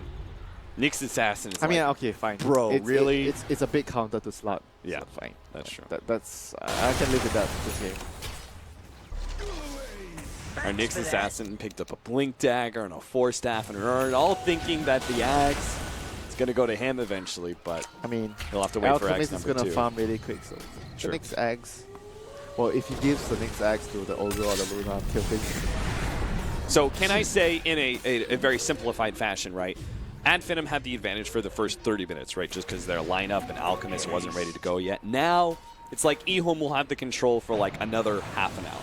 Nyx assassin is okay, fine. Bro, really? It's a big counter to Slark. Yeah, so fine. That's true. That's I can live with that this game. Our Nyx assassin picked up a blink dagger and a force staff and an urn, all thinking that the axe is going to go to him eventually, but I mean, he'll have to wait for axe Alchemist is number going to 2. farm really quick, so Sure. the next axe. Well, if he gives the next axe to the Ogre or the Luna, kill things. So can I say in a very simplified fashion, right? Ad Finem had the advantage for the first 30 minutes, right? Just because their lineup and Alchemist wasn't ready to go yet. Now, it's like EHOME will have the control for like another half an hour,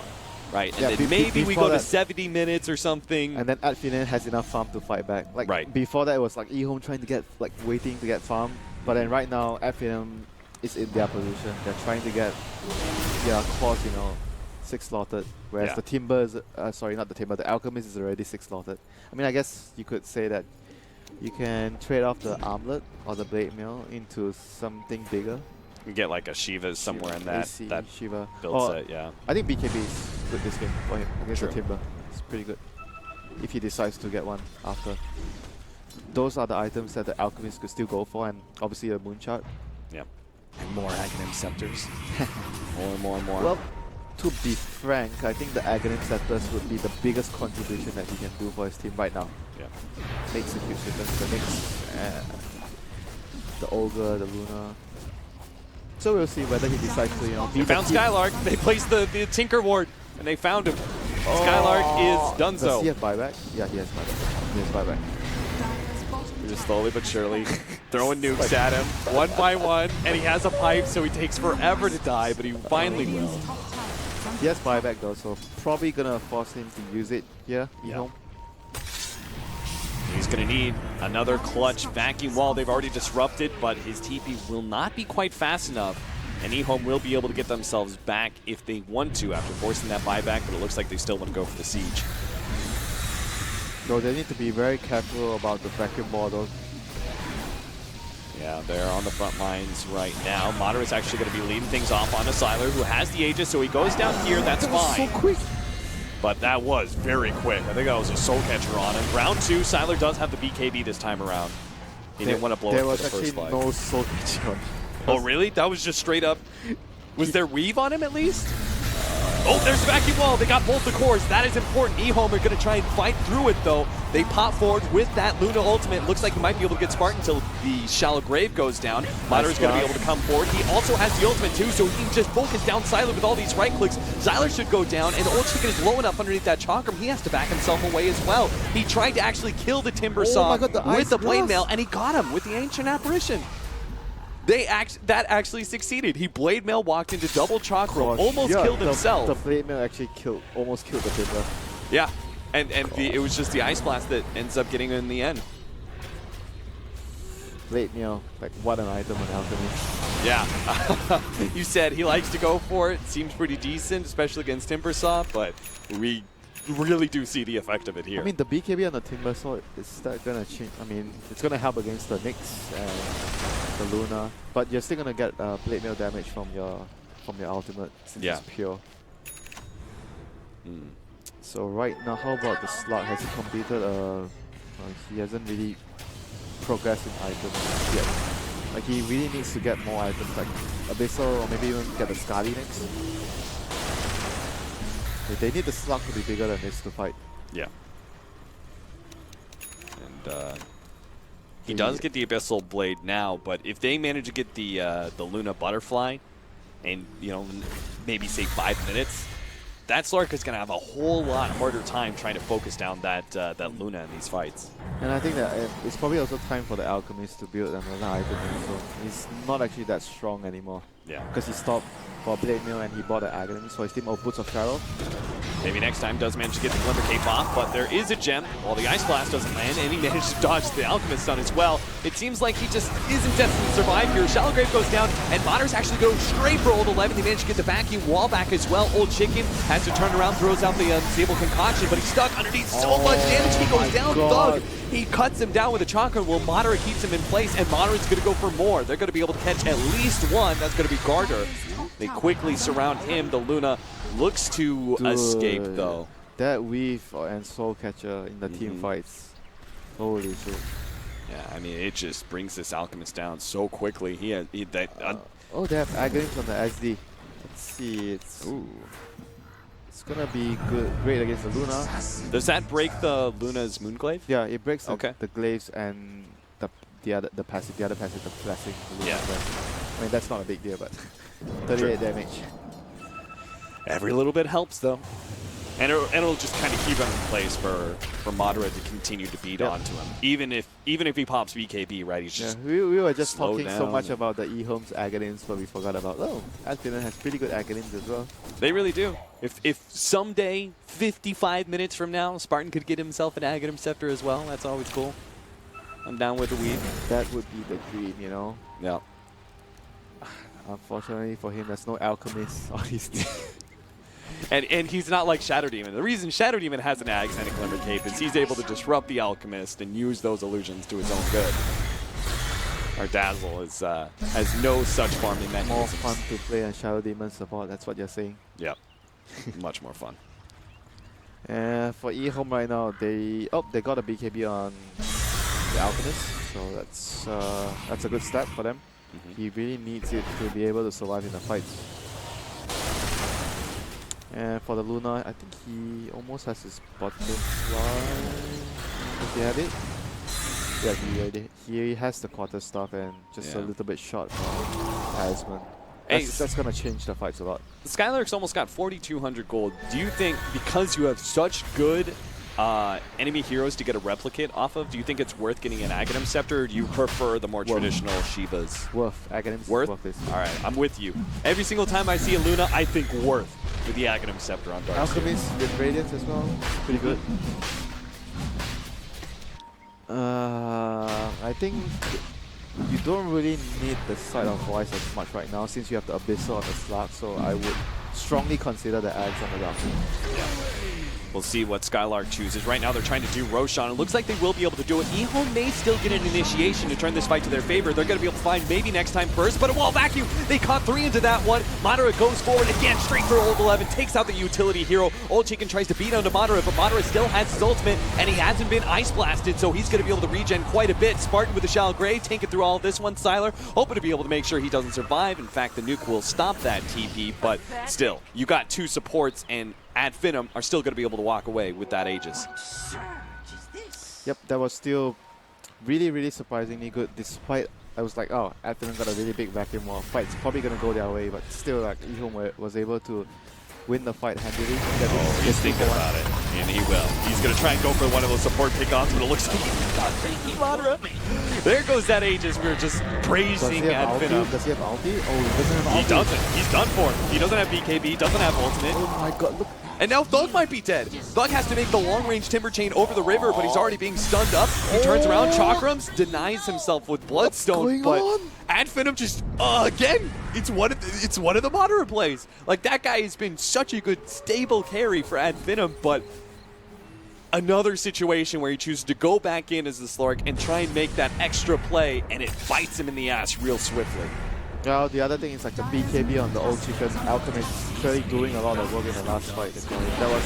right? And Yeah, then maybe we go to that, 70 minutes or something. And then Ad Finem has enough farm to fight back. Like Right. before that, it was like EHOME trying to get, like waiting to get farm. But then right now, Ad Finem is in their position. They're trying to get their cause, you know, 6 slotted. Whereas the Timber is, sorry, not the Timber, the Alchemist is already 6 slotted. I mean, I guess you could say that you can trade off the armlet or the blade mail into something bigger. You get like a Shiva somewhere in that, AC, that Shiva. build set, yeah. I think BKB is good this game for him against True. the Timber. It's pretty good if he decides to get one after. Those are the items that the Alchemist could still go for, and obviously a Moonshot. Yep. And more Aghanim Scepters. More and more and more. Well, to be frank, I think the Aghanim Scepters would be the biggest contribution that he can do for his team right now. Yeah. Makes a huge difference. The Nyx, the Ogre, the Luna. So we'll see whether he decides to, you know, They found Skylark. They placed the Tinker Ward, and they found him. Skylark is done Does so. he have buyback? Yeah, he has buyback. He has buyback. Just slowly but surely throwing nukes at him, one by one, and he has a pipe, so he takes forever to die, but he finally will. He has buyback though, so probably gonna force him to use it here. Yeah. He's going to need another clutch vacuum wall. They've already disrupted, but his TP will not be quite fast enough. And EHOME will be able to get themselves back if they want to after forcing that buyback, but it looks like they still want to go for the siege. So they need to be very careful about the vacuum wall though. Yeah, they're on the front lines right now. Moderate's actually going to be leading things off on a Sylar who has the Aegis, so he goes down here, that's fine. So quick! But that was very quick. I think that was a soul catcher on him. Round 2, Sylar does have the BKB this time around. He didn't want to blow it for the first fight. There was actually no soul catcher on. Oh, really? That was just straight up. Was there weave on him at least? Oh, there's the vacuum wall. They got both the cores. That is important. EHOME are going to try and fight through it, though. They pop forward with that Luna ultimate. Looks like he might be able to get Spartan until the shallow grave goes down. Moderate's going to be able to come forward. He also has the ultimate, too, so he can just focus down Sylar with all these right clicks. Sylar should go down, and Old Chicken is low enough underneath that chakram. He has to back himself away as well. He tried to actually kill the Timber Saw with the blade mail, and he got him with the Ancient Apparition. That actually succeeded. He blade mail walked into double chakra, almost killed himself. The blade mail actually almost killed the Timber. Yeah, and it was just the Ice Blast that ends up getting him in the end. Blade mail, like what an item on Alchemist. Yeah, you said he likes to go for it. Seems pretty decent, especially against Timbersaw, but we really do see the effect of it here. I mean, the BKB on the Timber Saw, is that gonna change? I mean, it's gonna help against the Nyx and the Luna, but you're still gonna get blade mail damage from your ultimate since it's pure. So right now, how about the slot? Has he completed? He hasn't really progressed in items yet. Like he really needs to get more items, like Abyssal, or maybe even get the Scarly next. They need the slug to be bigger than this to fight. Yeah. And he does get the Abyssal Blade now, but if they manage to get the Luna Butterfly and, you know, maybe say 5 minutes, that Slark is going to have a whole lot harder time trying to focus down that Luna in these fights. And I think that it's probably also time for the Alchemist to build another item, so he's not actually that strong anymore. Yeah. Because he stopped for Blade Mail and he bought the Aghanim, so his team Boots of Shadow. Maybe next time does manage to get the Glimmer Cape off, but there is a gem. While the Ice Blast doesn't land, and he managed to dodge the Alchemist stun as well. It seems like he just isn't destined to survive here. Shallow Grave goes down, and Moders actually go straight for Old 11. They managed to get the vacuum wall back as well. Old Chicken has to turn around, throws out the Unstable Concoction, but he's stuck underneath so much damage. He goes down, Thug. He cuts him down with a chakra. Well, Moderate keeps him in place, and Moderate's going to go for more. They're going to be able to catch at least one. That's going to be Garter. They quickly surround him. The Luna looks to escape, though. That weave and Soul Catcher in the team fights. Holy shit. Yeah, I mean, it just brings this Alchemist down so quickly. Oh, they have Aghanim on the SD. Let's see. It's It's gonna be great against the Luna. Does that break the Luna's Moonglaive? Yeah, it breaks Okay. the glaives and the other passive, the blessing. The Luna Yeah. blessing. I mean, that's not a big deal, but 38 damage. Every little bit helps, though. And it'll just kind of keep him in place for Madara to continue to beat onto him. Even if he pops BKB, right? He's just we were just slow talking so down. much about the EHOME's Aghanim's, but we forgot about, Finem has pretty good Aghanims as well. They really do. If someday, 55 minutes from now, Spartan could get himself an Aghanim Scepter as well, that's always cool. I'm down with the weed. That would be the dream, you know? Yeah. Unfortunately for him, there's no alchemist on his team. And he's not like Shadow Demon. The reason Shadow Demon has an Ags and a Glimmer Cape is he's able to disrupt the Alchemist and use those illusions to his own good. Our Dazzle has no such farming More mechanisms. fun to play on Shadow Demon support, that's what you're saying. Yep. Much more fun. For EHOME right now, they got a BKB on the Alchemist, so that's a good step for them. He really needs it to be able to survive in the fights. And for the Luna, I think he almost has his butterfly. Does he have it? Yeah, he has the quarter staff and just a little bit short for talisman. That's gonna change the fights a lot. Skylark's almost got 4,200 gold. Do you think, because you have such good enemy heroes to get a replicate off of, do you think it's worth getting an Aghanim Scepter, or do you prefer the more traditional Shivas? Worth. Aghanim's Worth? this. Alright, I'm with you. Every single time I see a Luna, I think worth with the Aghanim Scepter on Dark. Alchemist with Radiance as well, pretty good. I think you don't really need the Sight of Voice as much right now since you have the Abyssal on the slot, so I would strongly consider the Ags on the Darkness. Yeah. We'll see what Skylark chooses. Right now they're trying to do Roshan. It looks like they will be able to do it. EHOME may still get an initiation to turn this fight to their favor. They're going to be able to find maybe next time first, but a wall vacuum. They caught 3 into that one. Madara goes forward again, straight for Old 11, takes out the utility hero. Old Chicken tries to beat onto Madara, but Madara still has his ultimate, and he hasn't been ice blasted, so he's going to be able to regen quite a bit. Spartan with the Shallow Grave, tanking through all of this one. Sylar hoping to be able to make sure he doesn't survive. In fact, the nuke will stop that TP, but still, you got 2 supports, and Finem are still going to be able to walk away with that Aegis. Yep, that was still really, really surprisingly good, despite I was like, oh, Finem got a really big vacuum wall. Fight's probably going to go their way, but still, like, EHOME was able to win the fight handily. He's thinking about it, and he will. He's going to try and go for one of those support pickoffs, but it looks like he's not taking Madara. There goes that Aegis. We were just praising Finem. Does he have ulti? Oh, he doesn't have ulti. He doesn't. He's done for. He doesn't have BKB. He doesn't have ultimate. Oh my god, look. And now Thug might be dead. Thug has to make the long-range timber chain over the river, but he's already being stunned up. He turns around, Chakrams, denies himself with Bloodstone, but Finem just, again, it's one of the Madara plays. Like, that guy has been such a good, stable carry for Finem, but another situation where he chooses to go back in as the Slark and try and make that extra play, and it bites him in the ass real swiftly. Well, the other thing is like the BKB on the Old Chicken Alchemist clearly doing a lot of work in the last fight. That was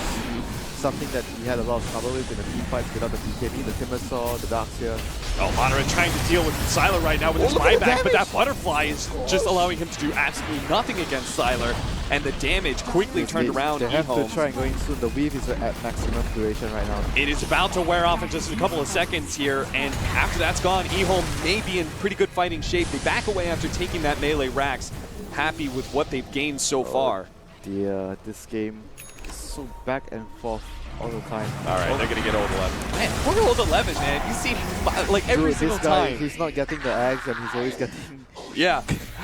something that he had a lot of trouble with in the team fights without the BKB, the Timbersaw, the Darkseer. Oh, Madara trying to deal with Sylar right now with his buyback, but that butterfly is just allowing him to do absolutely nothing against Sylar, and the damage quickly turned around. They have to try and go in soon. The weave is at maximum duration right now. It is about to wear off in just a couple of seconds here, and after that's gone, EHOME may be in pretty good fighting shape. They back away after taking that melee Rax, happy with what they've gained so far. This game is so back and forth all the time. All right, they're going to get Old 11. Man, poor Old 11, man. You see, like, every single time. He's not getting the eggs, and he's always getting... Yeah,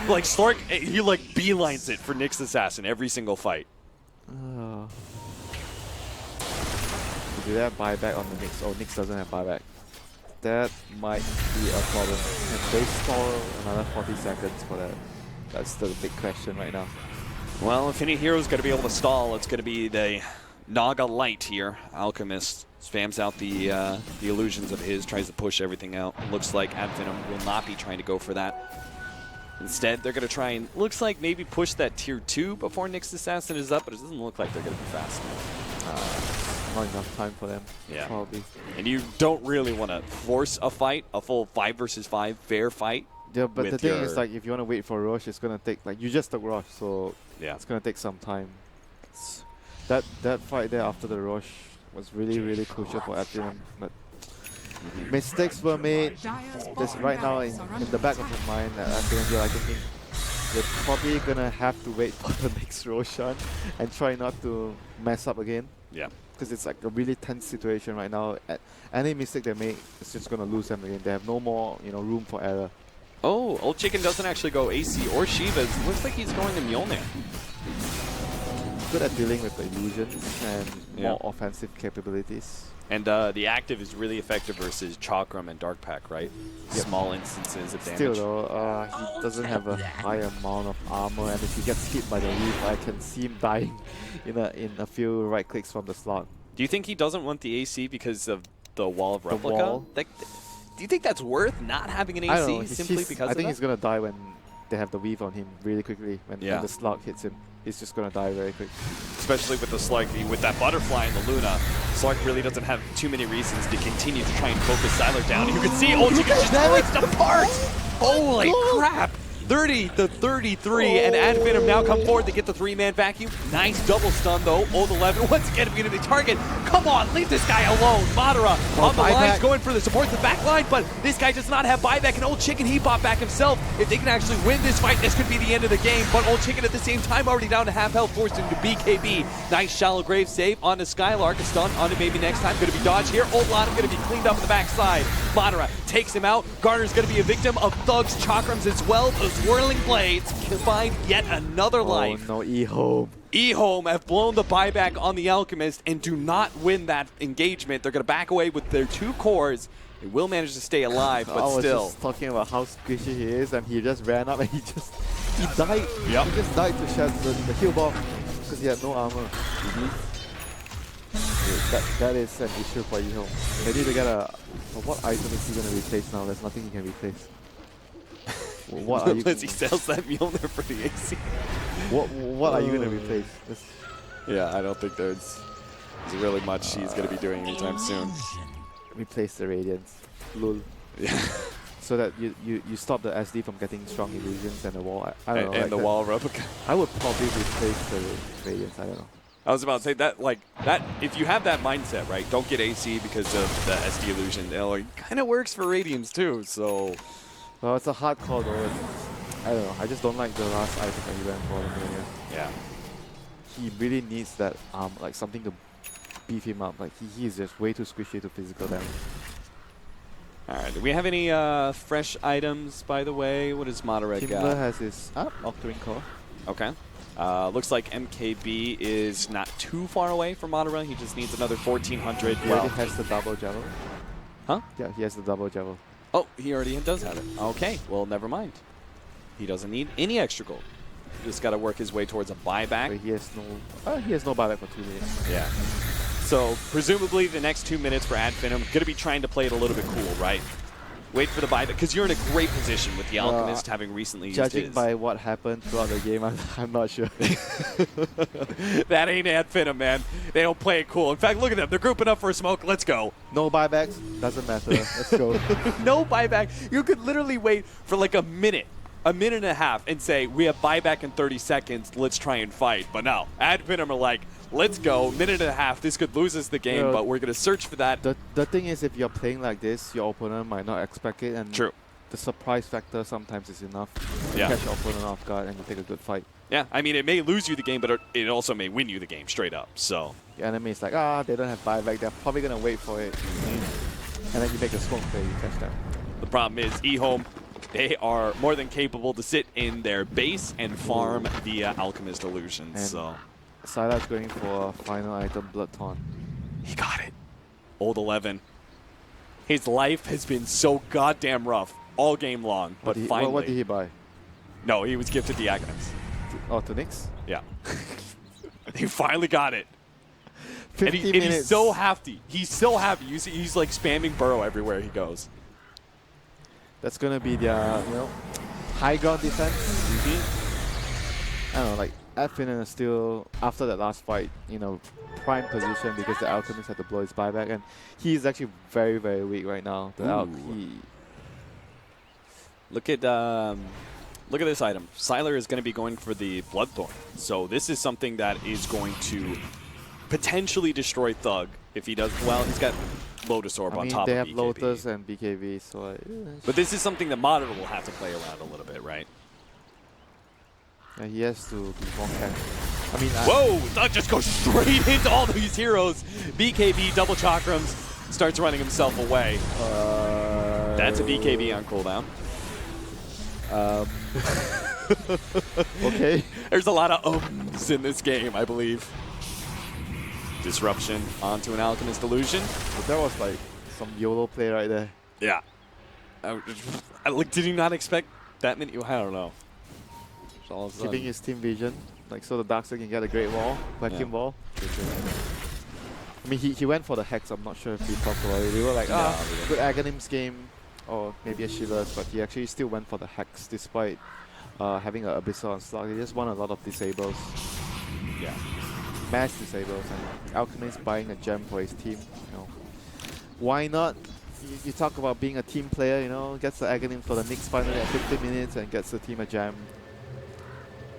like, Stork, he, like, beelines it for Nyx Assassin every single fight. Do they have buyback on the Nyx? Oh, Nyx doesn't have buyback. That might be a problem. Can they stall another 40 seconds for that? That's the big question right now. Well, if any hero's going to be able to stall, it's going to be the Naga Light here. Alchemist spams out the illusions of his, tries to push everything out. Looks like Finem will not be trying to go for that. Instead, they're going to try and, looks like maybe push that tier 2 before Nyx Assassin is up, but it doesn't look like they're going to be fast enough. Not enough time for them, probably. And you don't really want to force a fight, a full 5 versus 5 fair fight. Yeah, but the thing is, like, if you want to wait for Roche, it's going to take, like, you just took Roche, so it's going to take some time. That fight there after the rush was really crucial for Finem, but mistakes were made. Just right now in the back of your mind, Finem, you're like thinking you're probably gonna have to wait for the next Roshan and try not to mess up again. Yeah. Because it's like a really tense situation right now. Any mistake they make, it's just gonna lose them again. They have no more, room for error. Oh, Old Chicken doesn't actually go AC or Shivas. Looks like he's going to Mjolnir. Good at dealing with the illusions and more offensive capabilities. And the active is really effective versus Chakram and Dark Pack, right? Yep. Small instances of damage. Still though, he doesn't have a high amount of armor, and if he gets hit by the reef, I can see him dying in a few right clicks from the slot. Do you think he doesn't want the AC because of the wall of replica? Wall? Like, do you think that's worth not having an I don't know, AC simply because I think of he's gonna die when they have the weave on him really quickly. When the slug hits him, he's just gonna die very quick. Especially with the slug, with that butterfly in the Luna, slug really doesn't have too many reasons to continue to try and focus Siler down. You can see Old Chicken just ripped apart! Holy crap! 30-33, and Finem now come forward to get the 3-man vacuum. Nice double stun though. Old 11 once again beginning to target. Come on, leave this guy alone. Madara on the lines going for the support to the back line, but this guy does not have buyback, and Old Chicken, he bought back himself. If they can actually win this fight, this could be the end of the game, but Old Chicken at the same time already down to half health, forced into BKB. Nice shallow grave save onto Skylark, a stun onto maybe next time. Going to be dodged here. Old Lana going to be cleaned up on the backside. Madara takes him out. Garner's going to be a victim of Thug's chakrams as well. Those whirling blades can find yet another life. Oh no, EHOME. EHOME have blown the buyback on the Alchemist and do not win that engagement. They're going to back away with their 2 cores. They will manage to stay alive, but I was still. just talking about how squishy he is, and he just ran up and he died. Yep. He just died to shed the heal bomb because he had no armor. That is an issue for EHOME. They need to get what item is he going to replace now? There's nothing he can replace. What are you? Unless he sells that Mjolnir for the AC. What are you going to replace? Yeah, I don't think there's really much he's going to be doing anytime soon. Replace the Radiance. Lul. Yeah. So that you stop the SD from getting strong illusions and the wall. I don't know. And the wall replica. I would probably replace the Radiance. I don't know. I was about to say that, if you have that mindset, right, don't get AC because of the SD illusion. It kind of works for Radiance too, so. Well, it's a hard call though. I don't know. I just don't like the last item that he went for. Yeah. He really needs that like something to beef him up. Like he is just way too squishy to physical damage. All right. Do we have any fresh items, by the way? What does Madara got? Kimber has his Octarine Core. Okay. Looks like MKB is not too far away from Madara. He just needs another 1400. He already has the double javel. Huh? Yeah, he has the double javel. Oh, he already does have it. Okay, well, never mind. He doesn't need any extra gold. Just got to work his way towards a buyback. But he has no buyback for 2 minutes. Yeah. So presumably the next 2 minutes for Finem, going to be trying to play it a little bit cool, right? Wait for the buyback, because you're in a great position with the Alchemist having recently used Judging by what happened throughout the game, I'm not sure. That ain't Finem, man. They don't play it cool. In fact, look at them. They're grouping up for a smoke. Let's go. No buybacks. Doesn't matter. Let's go. No buyback. You could literally wait for like a minute and a half and say, we have buyback in 30 seconds. Let's try and fight. But no. Finem are like, let's go. Minute and a half. This could lose us the game, but we're going to search for that. The thing is, if you're playing like this, your opponent might not expect it. And True. The surprise factor sometimes is enough to catch your opponent off guard and you take a good fight. Yeah, I mean, it may lose you the game, but it also may win you the game straight up. So the enemy is like, they don't have buyback. They're probably going to wait for it. And then you make a smoke play, you catch them. The problem is, EHOME, they are more than capable to sit in their base and farm via Alchemist Illusions. And so Silas going for a final item, Blood Taunt. He got it. Old 11. His life has been so goddamn rough all game long, but finally. What did he buy? No, he was gifted the Agnes. Oh, to Nyx? Yeah. He finally got it. 50 and minutes. he's so happy. He's so happy. He's like spamming Burrow everywhere he goes. That's going to be their, high ground defense. I don't know, like, Finem is still, after that last fight, prime position because the Alchemist had to blow his buyback, and he's actually very, very weak right now. Look at this item. Siler is going to be going for the Bloodthorn. So this is something that is going to potentially destroy Thug if he does. Well, he's got Lotus Orb on top they of have BKB. Lotus and BKB, so But this is something that Monitor will have to play around a little bit, right? yeah, he has to be more careful. I mean, Whoa! Thug just goes straight into all these heroes. BKB double chakrams, starts running himself away. That's a BKB on cooldown. okay. There's a lot of ums in this game, I believe. Disruption onto an Alchemist Illusion. But that was like some YOLO play right there. Yeah. Did you not expect that many? I don't know. All of a Keeping sudden. his team vision, like so the Darkseid can get a great wall, vacuum wall. I mean, he went for the Hex. I'm not sure if we talked about it. We were like, good Aghanim's game, or maybe a Shivers, but he actually still went for the Hex despite having an Abyssal on slot. He just won a lot of disables. Yeah. Mass disables, and Alchemist buying a gem for his team. You know, why not? You talk about being a team player, you know, gets the Aghanim for the next finally at 50 minutes and gets the team a gem.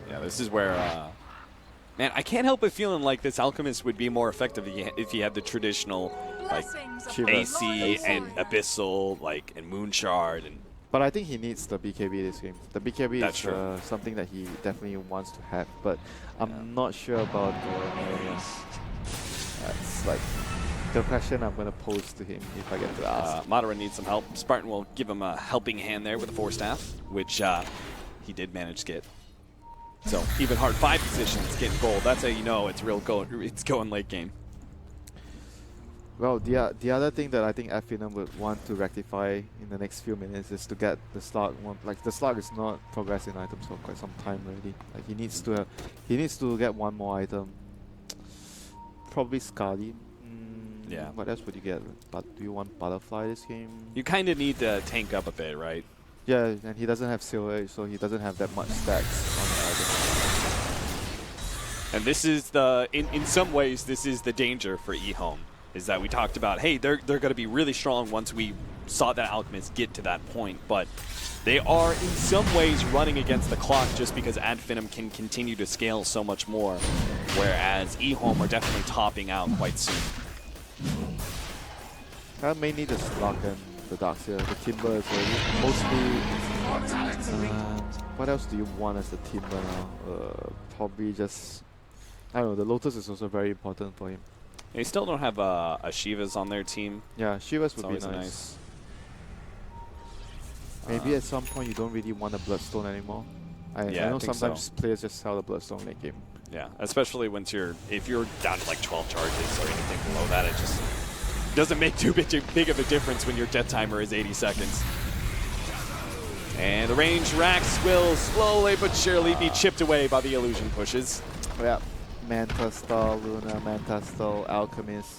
Yeah, this is where, man, I can't help but feeling like this Alchemist would be more effective if he had the traditional, like, AC and Abyssal, like, and Moonshard. And But I think he needs the BKB this game. The BKB That's is true. something that he definitely wants to have, but I'm not sure about that's like the question I'm going to pose to him if I get to ask. Madara needs some help. Spartan will give him a helping hand there with the 4-staff, which he did manage to get. So even hard 5 positions, getting gold. That's how you know it's real gold. It's going late game. Well, the other thing that I think Finem would want to rectify in the next few minutes is to get the slug. Like the slug is not progressing items for quite some time already. Like he needs to get one more item. Probably Scarly. Yeah. What else would you get? But do you want Butterfly this game? You kind of need to tank up a bit, right? Yeah, and he doesn't have Silver Age, so he doesn't have that much stacks on the item. And this is the, in some ways, this is the danger for EHOME, is that we talked about, hey, they're going to be really strong once we saw that Alchemist get to that point, but they are in some ways running against the clock just because Finem can continue to scale so much more, whereas EHOME are definitely topping out quite soon. Mainly the Slug and the Darkseer. The Timber is mostly... what else do you want as the Timber now? Probably just... I don't know, the Lotus is also very important for him. They still don't have a Shivas on their team. Yeah, Shivas would be It's always nice. Maybe at some point you don't really want a Bloodstone anymore. I know sometimes players just sell the Bloodstone late game. Yeah, especially once if you're down to like 12 charges or anything below that, it just doesn't make too big of a difference when your death timer is 80 seconds. And the range racks will slowly but surely be chipped away by the illusion pushes. Yeah, Manta Stall, Luna, Manta Stall, Alchemist.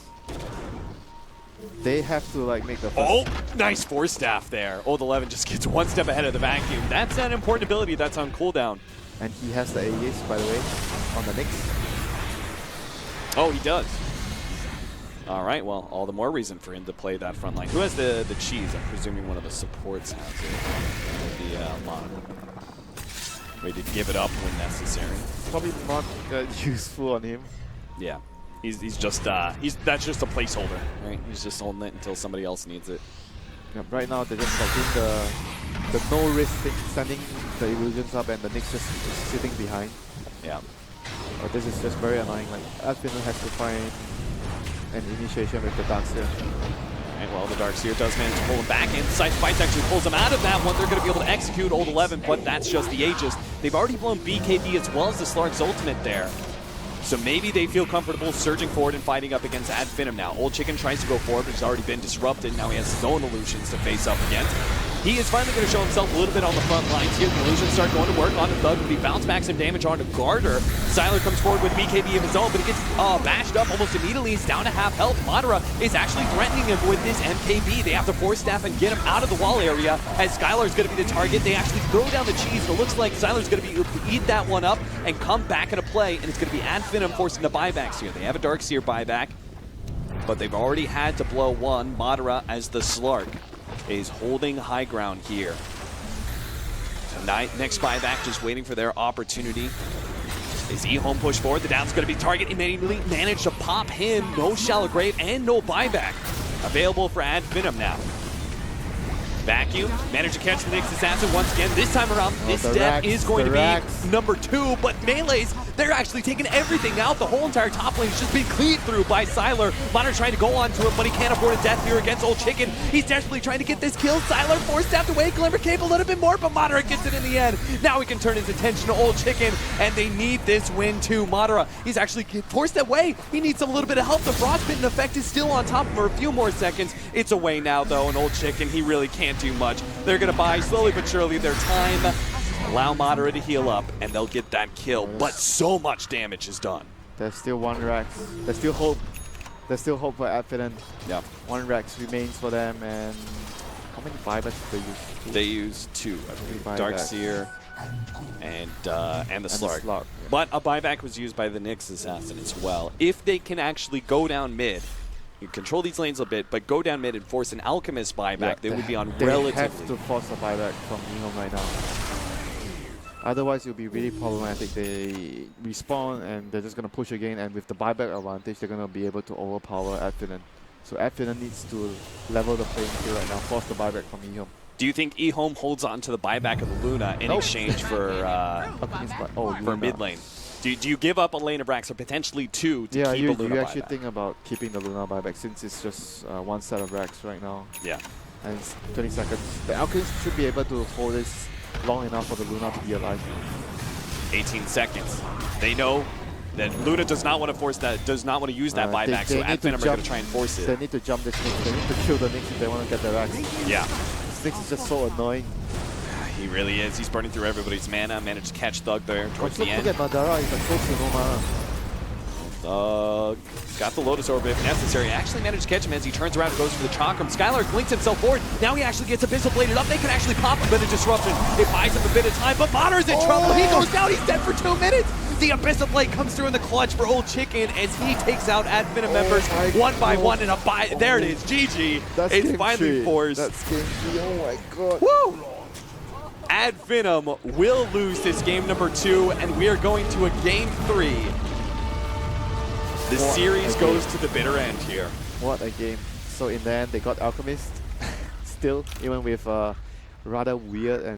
They have to like make the first... Oh, nice 4-staff there. Old 11 just gets one step ahead of the vacuum. That's an important ability that's on cooldown. And he has the Aegis, by the way, on the Nyx. Oh, he does. All right, well, all the more reason for him to play that front line. Who has the cheese? I'm presuming one of the supports has it. The monitor. Ready to give it up when necessary. Probably not useful on him. Yeah, he's just that's just a placeholder, right? He's just holding it until somebody else needs it. Yeah, right now they're just like doing the no risk thing, sending the illusions up and the Nyx just sitting behind. Yeah. But this is just very annoying. Like Finem has to find an initiation with the Darkseer. And well, the Darkseer does manage to pull him back, and Scythe Fights actually pulls him out of that one. They're going to be able to execute Old 11, but that's just the Aegis. They've already blown BKB as well as the Slark's ultimate there. So maybe they feel comfortable surging forward and fighting up against Finem now. Old Chicken tries to go forward, but he's already been disrupted. Now he has his own illusions to face up against. He is finally going to show himself a little bit on the front lines here. The illusions start going to work onto Thug. He bounce back some damage onto Garter. Sylar comes forward with BKB of his own, but he gets bashed up almost immediately. He's down to half health. Madara is actually threatening him with this MKB. They have to 4-staff and get him out of the wall area as Skylar's going to be the target. They actually throw down the cheese, and it looks like Sylar's going to be able to eat that one up and come back into play, and it's going to be Finem forcing the buybacks here. They have a Darkseer buyback, but they've already had to blow one. Madara as the Slark is holding high ground here. Next buyback just waiting for their opportunity. Is EHOME push forward? The down's going to be target. Immediately managed to pop him. No shallow grave and no buyback. Available for Finem now. Vacuum, managed to catch the Nyx Assassin once again. This time around, this death is going to be number 2, but Melees, they're actually taking everything out. The whole entire top lane is just being cleaned through by Sylar. Modern trying to go onto him, but he can't afford a death here against Old Chicken. He's desperately trying to get this kill. Sylar forced out away. Glimmer Cape a little bit more, but Madara gets it in the end. Now he can turn his attention to Old Chicken, and they need this win too. Madara, he's actually forced away. He needs a little bit of help. The frostbitten effect is still on top of him for a few more seconds. It's away now, though, and Old Chicken, he really can't do much. They're going to buy slowly but surely their time, allow Madara to heal up, and they'll get that kill. But so much damage is done. There's still 1 Rex. There's still hope. There's still hope for Finem. Yeah. 1 Rex remains for them, and how many buybacks do they use? They use 2, I believe. Darkseer and the Slark. Yeah. But a buyback was used by the Nyx Assassin as well. If they can actually go down mid, you control these lanes a bit, but go down mid and force an Alchemist buyback, they would be on relatively... They have to force a buyback from EHOME right now. Otherwise, it'll be really problematic. They respawn and they're just going to push again, and with the buyback advantage, they're going to be able to overpower Finem. So Finem needs to level the playing field right now, force the buyback from EHOME. Do you think EHOME holds on to the buyback of the Luna in exchange for mid lane? Do you give up a lane of racks or potentially 2 to keep a Luna you actually buyback? think about keeping the Luna buyback since it's just 1 set of racks right now. Yeah. And it's 20 seconds. The Alchemist should be able to hold this long enough for the Luna to be alive. 18 seconds. They know that Luna does not want to force that, does not want to use that buyback, so Finem are going to try and force it. They need to jump this Nyx. They need to kill the Nyx if they want to get the racks. Yeah. This Nyx is just so annoying. He really is. He's burning through everybody's mana. Managed to catch Thug there towards the end. Don't forget Madara is a close to no mana. Thug got the Lotus Orb if necessary. Actually managed to catch him as he turns around and goes for the Chakram. Skylar links himself forward. Now he actually gets Abyssal Bladed up. They can actually pop a bit of disruption. It buys him a bit of time, but Madara's in trouble. He goes down. He's dead for 2 minutes. The Abyssal Blade comes through in the clutch for Old Chicken as he takes out Finem members one by one in a buy. There it is. GG. It's finally forced. That's game 3. Oh my god. Woo! Finem will lose this game number 2, and we are going to a game 3. The series goes to the bitter end here. What a game. So in the end, they got Alchemist. Still, even with rather weird and